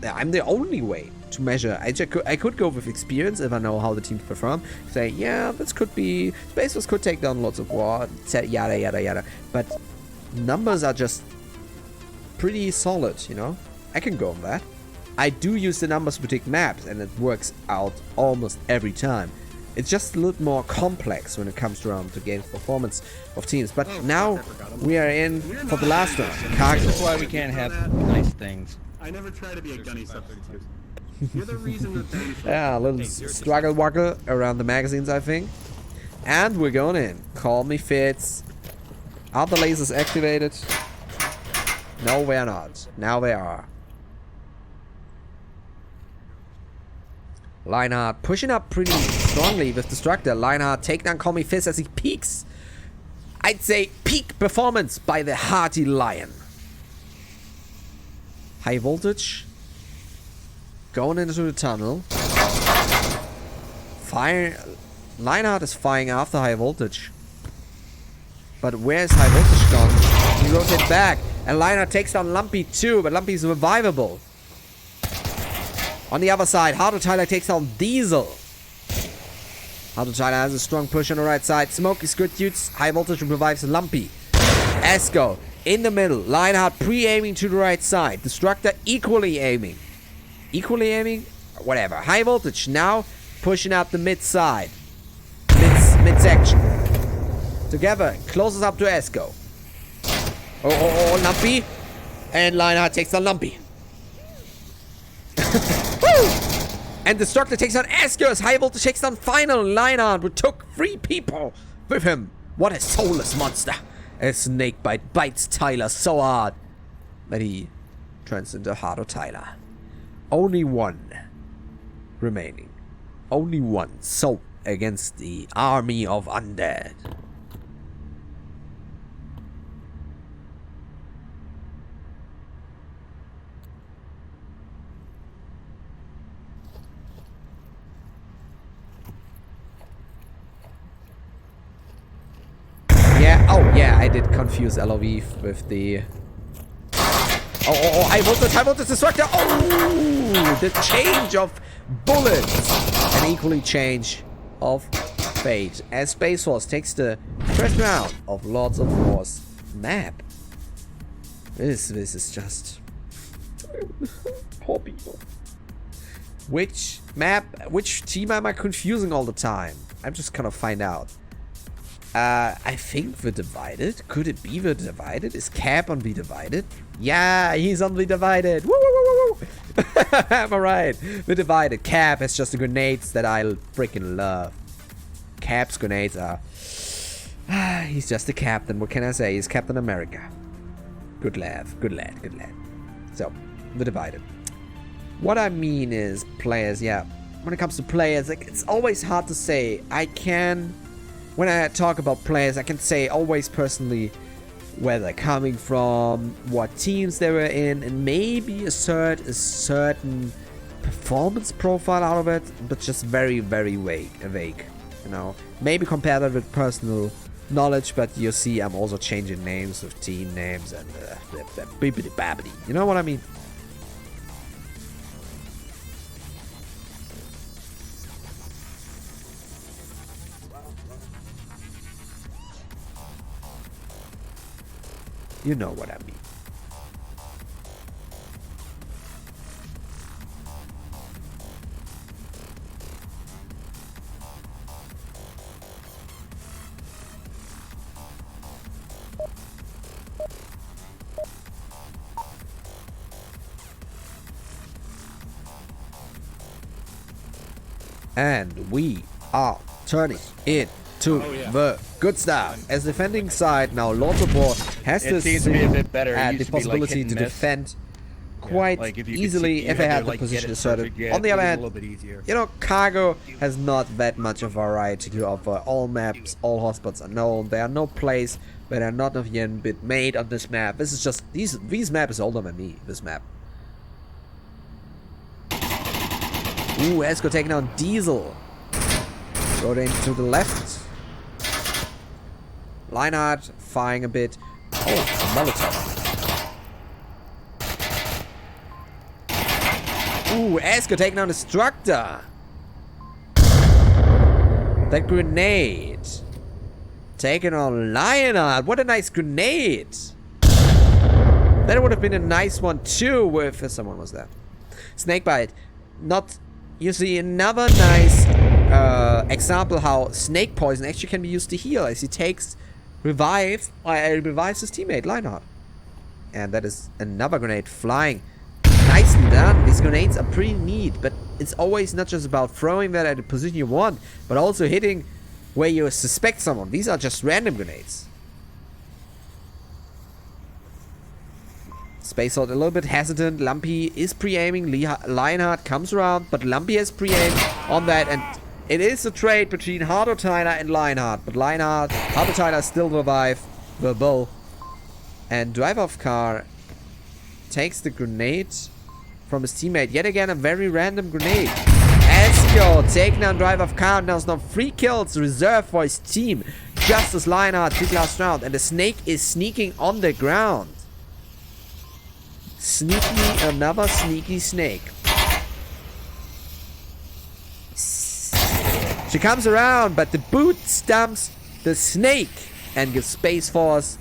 I'm the only way to measure. I could go with experience if I know how the teams perform. Say, yeah, this could be, Spaceforce could take down Lords of War, yada yada yada. But numbers are just pretty solid, I can go on that. I do use the numbers to predict maps, and it works out almost every time. It's just a little more complex when it comes around to game performance of teams. But now we are in for the last round. Cargo. That's why we can't have nice things. I never try to be a gunny substitute. You're the reason that dinosaurs. Yeah, a little struggle waggle around the magazines, I think. And we're going in. Call me Fitz. Are the lasers activated? No, they're not. Now they are. Lionheart pushing up pretty strongly with Destructor. Lionheart take down Call Me Fist as he peeks. I'd say peak performance by the Hardy Lion. High voltage. Going into the tunnel. Fire. Lionheart is firing after high voltage. But where's high voltage gone? He rotated back. And Lionheart takes down Lumpy too, but Lumpy is revivable. On the other side, Harder Tyler takes down Diesel. Harder Tyler has a strong push on the right side. Smoke is good, dudes. High voltage revives Lumpy. Esco in the middle. Lionheart pre-aiming to the right side. Destructor equally aiming. Equally aiming? Whatever. High voltage now pushing up the mid side. Mid-section. Together, closes up to Esco. Oh, Lumpy. And Lionheart takes down Lumpy. And Destructor takes down Esco as High Voltage takes down Final. Lionheart, who took 3 people with him. What a soulless monster. A snakebite bites Tyler so hard that he turns into Harder Tyler. Only one remaining. Only one soul against the army of undead. Yeah, oh yeah, I did confuse LOV with the... Oh, high voltage destructor! Oh, the change of bullets! An equally change of fate as Spaceforce takes the first round of Lords of War's map. This is just... Poor people. Which team am I confusing all the time? I'm just gonna find out. I think we're divided. Could it be we're divided? Is Cap on the divided? Yeah, he's on the divided. Woo, woo, woo, woo. Am I right? We're divided. Cap has just the grenades that I freaking love. Cap's grenades are... he's just a captain. What can I say? He's Captain America. Good lad. Good lad. Good lad. So, we're divided. What I mean is players, yeah. When it comes to players, like, it's always hard to say. When I talk about players, I can say always personally where they're coming from, what teams they were in, and maybe assert a certain performance profile out of it, but just very, very vague. You know, maybe compare that with personal knowledge, but you see I'm also changing names of team names and bibbidi babbidi. You know what I mean? You know what I mean. And we are turning into the good stuff. As defending side now, Lords of War has It seems to be a bit better. It the used to be, like, possibility hit to and miss. defend quite like, if you could easily see- you if they had had to, the like, position get it asserted. perfect. Yeah, On the it other was a hand, little bit easier. you know, Cargo has not that much of variety to offer. All maps, all hotspots are known. There are no plays where they're not have yet been made on this map. This is just these map is older than me. This map. Ooh, Esco taking on Diesel. Going to the left. Lionheart firing a bit. Oh, Molotov. Ooh, Esco taking on Destructor. That grenade. Taking on Lionheart. What a nice grenade. That would have been a nice one too if someone was there. Snakebite. Not... You see another nice example how snake poison actually can be used to heal, as he revives his teammate Lionheart. And that is another grenade flying. Nicely done. These grenades are pretty neat, but it's always not just about throwing that at the position you want, but also hitting where you suspect someone. These are just random grenades. Space out a little bit hesitant. Lumpy is pre-aiming. Lionheart comes around, but Lumpy has pre-aimed on that, and It is a trade between Hardo Tyler and Lionheart, but Hardo Tyler still survive the bull. And driver of car takes the grenade from his teammate. Yet again, a very random grenade. Esco taking down driver of car. Now there's no 3 kills reserved for his team, just as Lionheart did last round. And the snake is sneaking on the ground. Sneaky, another sneaky snake. She comes around, but the boot stumps the snake and gives Spaceforce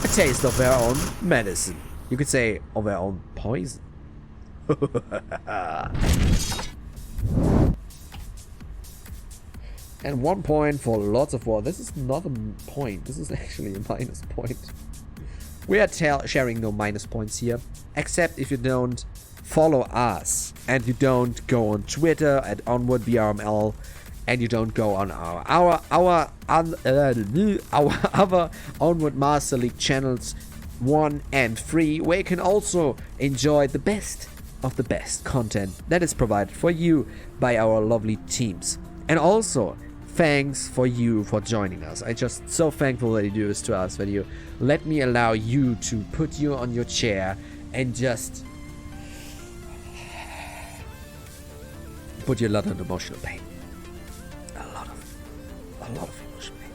a taste of their own medicine. You could say of their own poison. And 1 point for Lords of War. This is not a point. This is actually a minus point. We are sharing no minus points here. Except if you don't follow us. And you don't go on Twitter at Onward VRML. And you don't go on our other Onward Master League channels 1 and 3, where you can also enjoy the best of the best content that is provided for you by our lovely teams. And also, thanks for you for joining us. I'm just so thankful that you do this to us, that you let me allow you to put you on your chair and just put you a lot of emotional pain. A lot of emotional pain.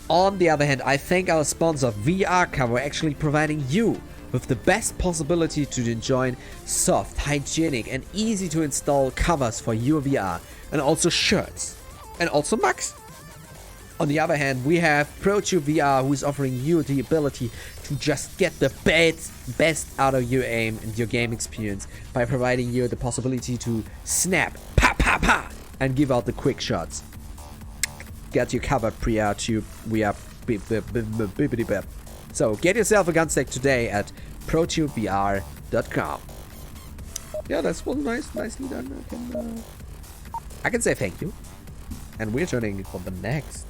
On the other hand, I thank our sponsor VRCam for actually providing you with the best possibility to enjoy soft, hygienic and easy to install covers for your VR, and also shirts and also mugs. On the other hand, we have ProTube VR, who is offering you the ability to just get the best out of your aim and your game experience by providing you the possibility to snap, pa pa pa, and give out the quick shots. Get you covered prior to we are bippity bip. So get yourself a gun stack today at protubevr.com. Yeah, that's well nicely done. I can say thank you. And we're turning for the next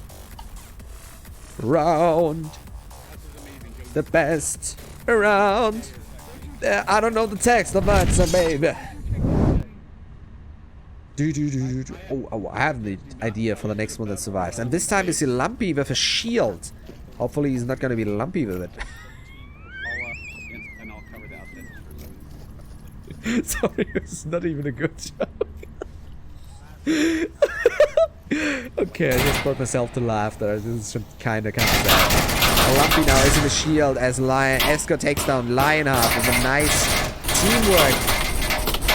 round. The best around. I don't know the text of that, so baby. Oh, I have the idea for the next one that survives. And this time is a Lumpy with a shield. Hopefully he's not going to be lumpy with it. I'll cover that. Sorry, it's not even a good joke. Okay, I just brought myself to laugh there. This is kind of sad. Lumpy now is in the shield as Esco takes down Lionheart with a nice teamwork.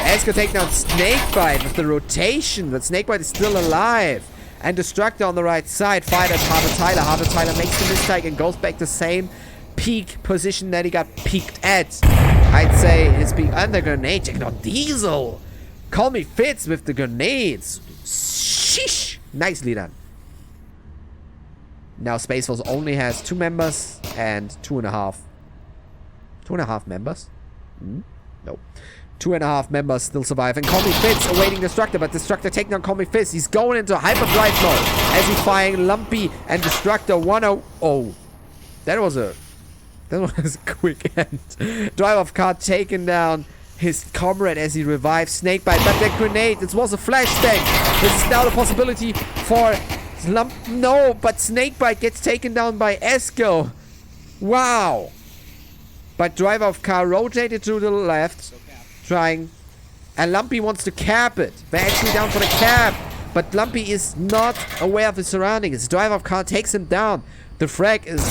Esco takes down Snakebite with the rotation, but Snakebite is still alive. And Destructor on the right side fired at Hardo Tyler. Hardo Tyler makes the mistake and goes back to the same peak position that he got peaked at. I'd say his peak under grenade. Taking out Diesel. Call me Fitz with the grenades. Sheesh. Nicely done. Now Spaceforce only has 2 members and 2.5. 2.5 members? No. 2.5 members still survive. And Call Me Fitz awaiting Destructor, but Destructor taking on Call Me Fitz. He's going into hyperdrive mode as he's firing Lumpy and Destructor 1-0. Oh. That was a quick end. Driver of car taking down his comrade as he revives Snakebite. But that grenade, it was a flashbang. This is now the possibility for no, but Snakebite gets taken down by Esco. Wow. But driver of car rotated to the left. Trying, and Lumpy wants to cap it. They're actually down for the cap, but Lumpy is not aware of his surroundings. Driver of car takes him down. The frag is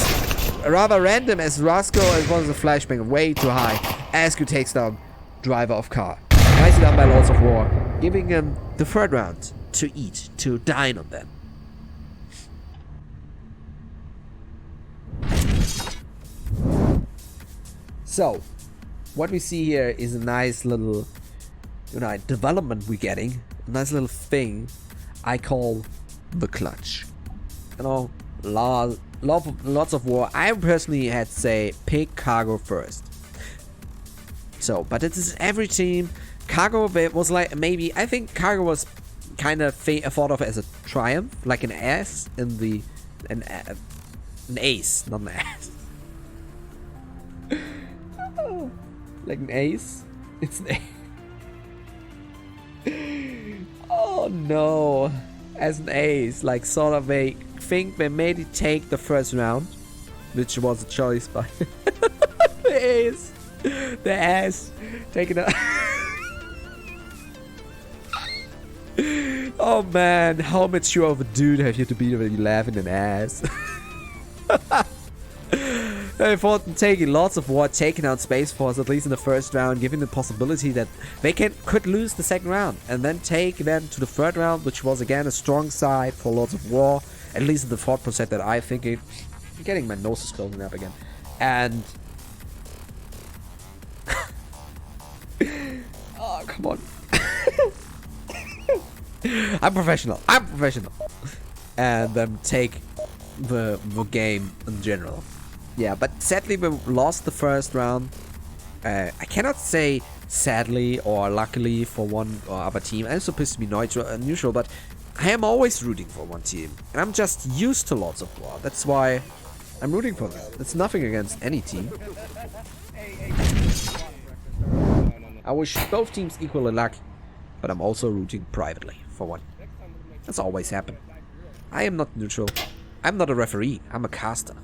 rather random as Roscoe was a flashbang way too high. Askew takes down driver of car. Nicely done by Lords of War, giving him the third round to eat, to dine on them. So, what we see here is a nice little, development we're getting. A nice little thing I call the clutch. Lots of War. I personally had to say pick Cargo first. So, but it is every team. Cargo was like, maybe, I think Cargo was kind of thought of as a triumph, like an ace in the, an ace, not an ass. Like an ace? It's an ace. Oh, Oh no. As an ace, like sort of a think they made it take the first round, which was a choice by the ace. The ass taking a Oh man, how mature of a dude have you to be when you laugh in an ass? They fought and taking lots of war, taking out Spaceforce at least in the first round, giving the possibility that they could lose the second round and then take them to the third round, which was again a strong side for lots of war, at least in the thought process that I think it. I'm getting my nose is closing up again, and oh come on, I'm professional, and take the game in general. Yeah, but sadly we lost the first round. I cannot say sadly or luckily for one or other team. I'm supposed to be neutral, but I am always rooting for one team. And I'm just used to lots of war. That's why I'm rooting for them. It's nothing against any team. I wish both teams equally luck, but I'm also rooting privately for one. That's always happened. I am not neutral. I'm not a referee. I'm a caster.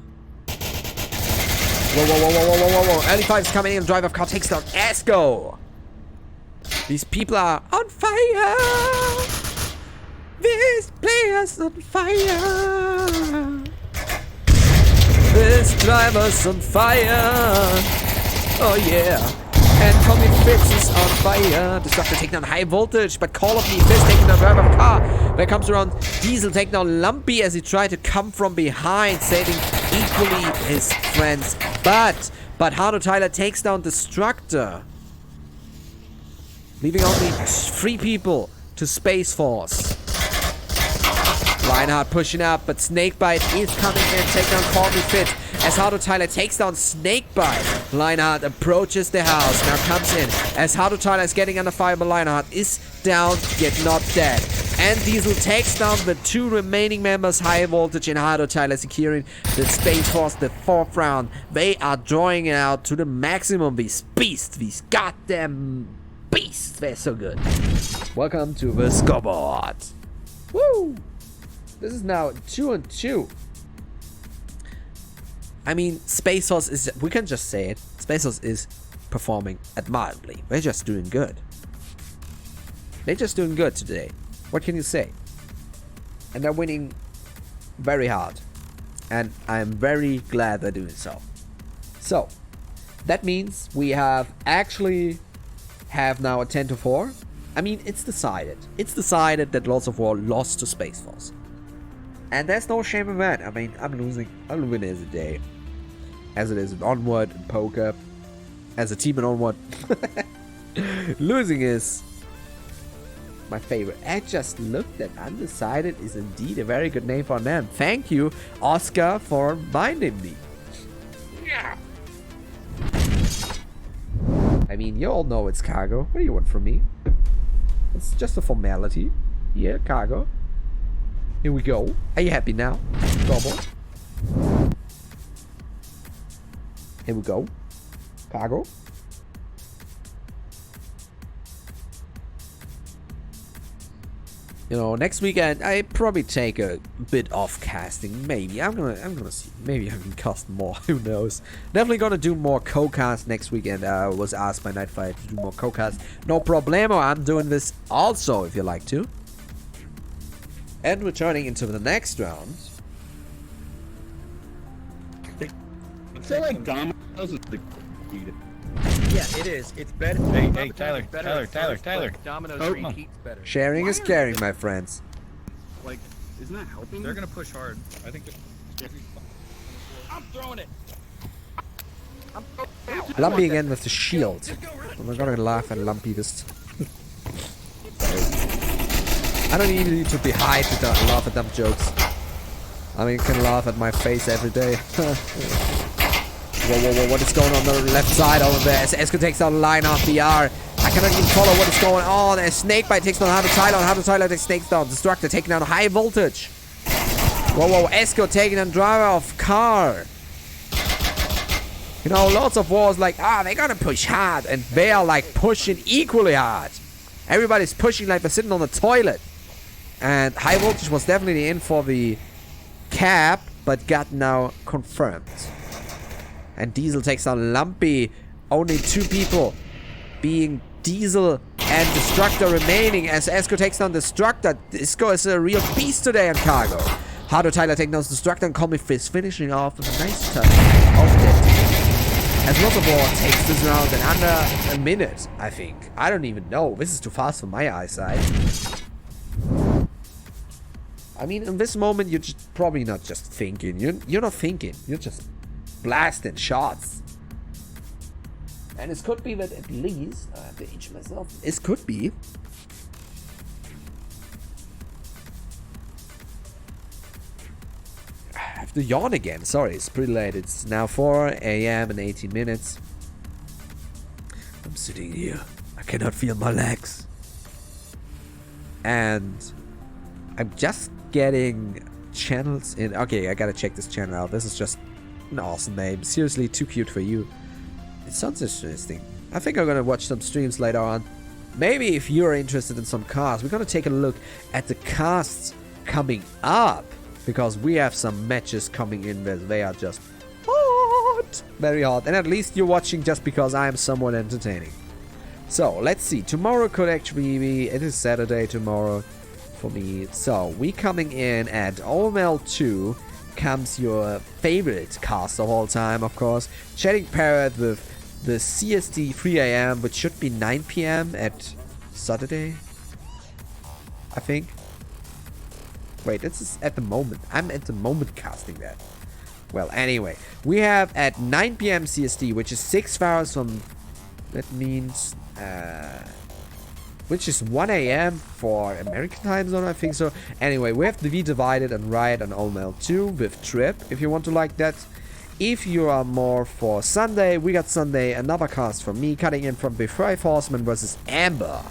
Whoa. Early fives coming in. Drive of car takes down Esco. These people are on fire. This player's on fire. This driver's on fire. Oh yeah. And Tommy Fitz is on fire. Destructor taking down high voltage, but Call of Me Fitz taking down driver of car. There comes around Diesel taking down Lumpy as he tried to come from behind, saving equally his friends. But Hardo Tyler takes down Destructor, leaving only 3 people to Spaceforce. Lionheart pushing up, but Snakebite is coming in, take down Call Me Fit. As Hardo Tyler takes down Snakebite, Lionheart approaches the house, now comes in. As Hardo Tyler is getting under fire, but Lionheart is down, yet not dead. And Diesel takes down the 2 remaining members, High Voltage and Hardo Tyler, securing the Spaceforce, the 4th round. They are drawing it out to the maximum. These beasts, these goddamn beasts, they're so good. Welcome to the scoreboard. Woo! This is now 2-2. I mean, Spaceforce is, we can just say it, Spaceforce is performing admirably. They're just doing good. They're just doing good today. What can you say? And they're winning very hard. And I'm very glad they're doing so. So, that means we have now a 10-4. I mean, it's decided. It's decided that Lords of War lost to Spaceforce. And there's no shame in that. I mean, I'm losing as a day. As it is in Onward and Poker. As a team in Onward. Losing is my favorite. I just looked at Undecided is indeed a very good name for them. Thank you, Oscar, for reminding me. Yeah. I mean, you all know it's cargo. What do you want from me? It's just a formality. Yeah, cargo. Here we go. Are you happy now? Double. Here we go. Cargo. You know, next weekend I probably take a bit off casting. Maybe I'm gonna see. Maybe I can cast more. Who knows? Definitely gonna do more co-cast next weekend. I was asked by Nightfire to do more co-cast. No problemo. I'm doing this also if you like to. And returning into the next round. I feel like Domino's is the Yeah, it is. It's better. Hey, Tyler. Domino's Oh, repeats better. Sharing is caring, my friends. like, isn't that helping? They're gonna push hard. I think. I'm throwing it. Lumpy again with the shield. I'm gonna laugh and Lumpy this. I don't even need to be high to laugh at dumb jokes. I mean, you can laugh at my face every day. Whoa, what is going on the left side over there? As Esko takes down line off VR. I cannot even follow what is going on. As Snakebite takes down Hardo Tyler. Hardo Tyler takes Snakes down. Destructor taking down High Voltage. Whoa, Esko taking down Driver of Car. You know, lots of wars like, they're gonna push hard. And they are like pushing equally hard. Everybody's pushing like they're sitting on the toilet. And High Voltage was definitely in for the cap, but got now confirmed. And Diesel takes on Lumpy. Only 2 people, being Diesel and Destructor remaining, as Esco takes down Destructor. Disco is a real beast today on Cargo. Hardo Tyler taking down Destructor and Comic Fist finishing off with a nice touch of it. As Waterboard takes this round in under a minute, I think. I don't even know. This is too fast for my eyesight. I mean, in this moment, you're just probably not just thinking. You're not thinking. You're just blasting shots. And it could be that at least, I have to age myself. It could be. I have to yawn again. Sorry, it's pretty late. It's now 4 a.m. and 18 minutes. I'm sitting here. I cannot feel my legs. And I'm just getting channels in. Okay, I gotta check this channel out. This is just an awesome name. Seriously, too cute for you. It sounds interesting. I think I'm gonna watch some streams later on. Maybe if you're interested in some cars, we're gonna take a look at the casts coming up. Because we have some matches coming in where they are just hot. Very hot. And at least you're watching just because I am somewhat entertaining. So, let's see. Tomorrow could actually be... It is Saturday tomorrow for me. So, we coming in at OML 2 comes your favorite cast of all time, of course. Chatting Parrot with the CST 3 AM, which should be 9 PM at Saturday, I think. Wait, this is at the moment. I'm at the moment casting that. Well, anyway, we have at 9 PM CST, which is 6 hours from... That means... which is 1 AM for American time zone, I think so. Anyway, we have the V Divided and Riot on OML 2 with Trip, if you want to like that. If you are more for Sunday, we got Sunday, another cast from me, cutting in from Befried Horseman versus Amber.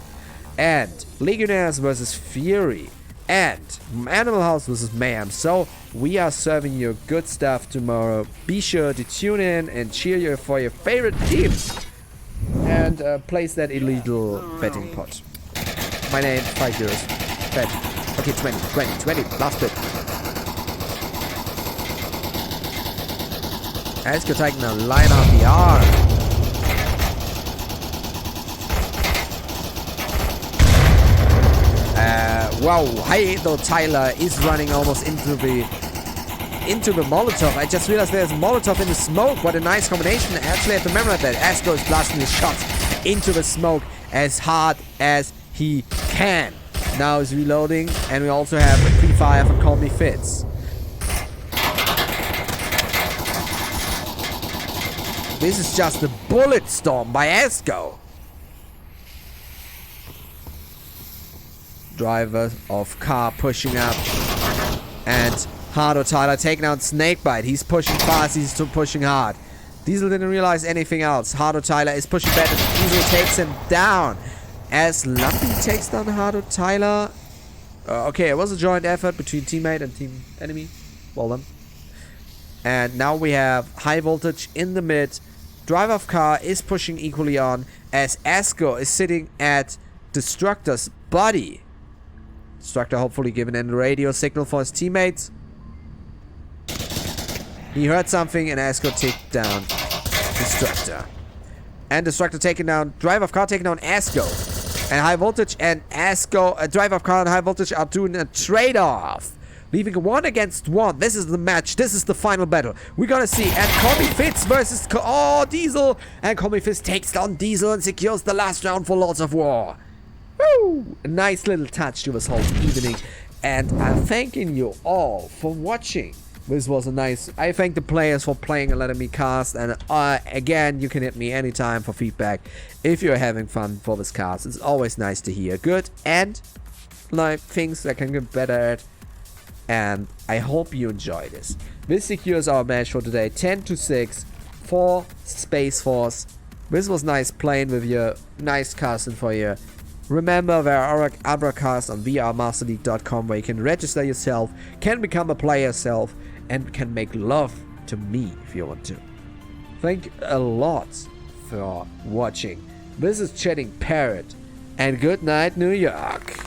And Legionnaires versus Fury. And Animal House versus Mayhem. So, we are serving you good stuff tomorrow. Be sure to tune in and cheer you for your favorite teams. And place that illegal betting pot. My name, 5 euros. Bet. Okay, 20. Last bit. Asker taking a line on the R. Wow, Hydro Tyler is running almost into the Molotov. I just realized there's a Molotov in the smoke. What a nice combination. Actually, I have to remember that. Asko is blasting his shots into the smoke as hard as he can. Now he's reloading, and we also have a pre-fire from Call Me Fitz. This is just a bullet storm by Asko. Driver of car pushing up, and Hardo Tyler taking out Snakebite. He's pushing fast, he's pushing hard. Diesel didn't realize anything else. Hardo Tyler is pushing back, and Diesel takes him down. As Lumpy takes down Hardo Tyler. Okay, it was a joint effort between teammate and team enemy. Well done. And now we have High Voltage in the mid. Driver of car is pushing equally on, as Asko is sitting at Destructor's body. Destructor hopefully giving in a radio signal for his teammates. He heard something, and Asko took down Destructor. And Destructor taking down... Driver of car taking down Asko. And High Voltage and Asko... Driver of car and High Voltage are doing a trade-off. Leaving 1 against 1. This is the match. This is the final battle. We're gonna see. And Combi Fitz versus... Diesel. And Combi Fitz takes down Diesel and secures the last round for Lords of War. Woo! A nice little touch to this whole evening. And I'm thanking you all for watching. This was a nice... I thank the players for playing and letting me cast. And again, you can hit me anytime for feedback if you're having fun for this cast. It's always nice to hear good and like things that can get better at. And I hope you enjoy this. This secures our match for today. 10-6 for Spaceforce. This was nice playing with you. Nice casting for you. Remember, there are other casts on vrmasterleague.com where you can register yourself, can become a player yourself, and can make love to me if you want to. Thank you a lot for watching. This is Chatting Parrot, and good night, New York.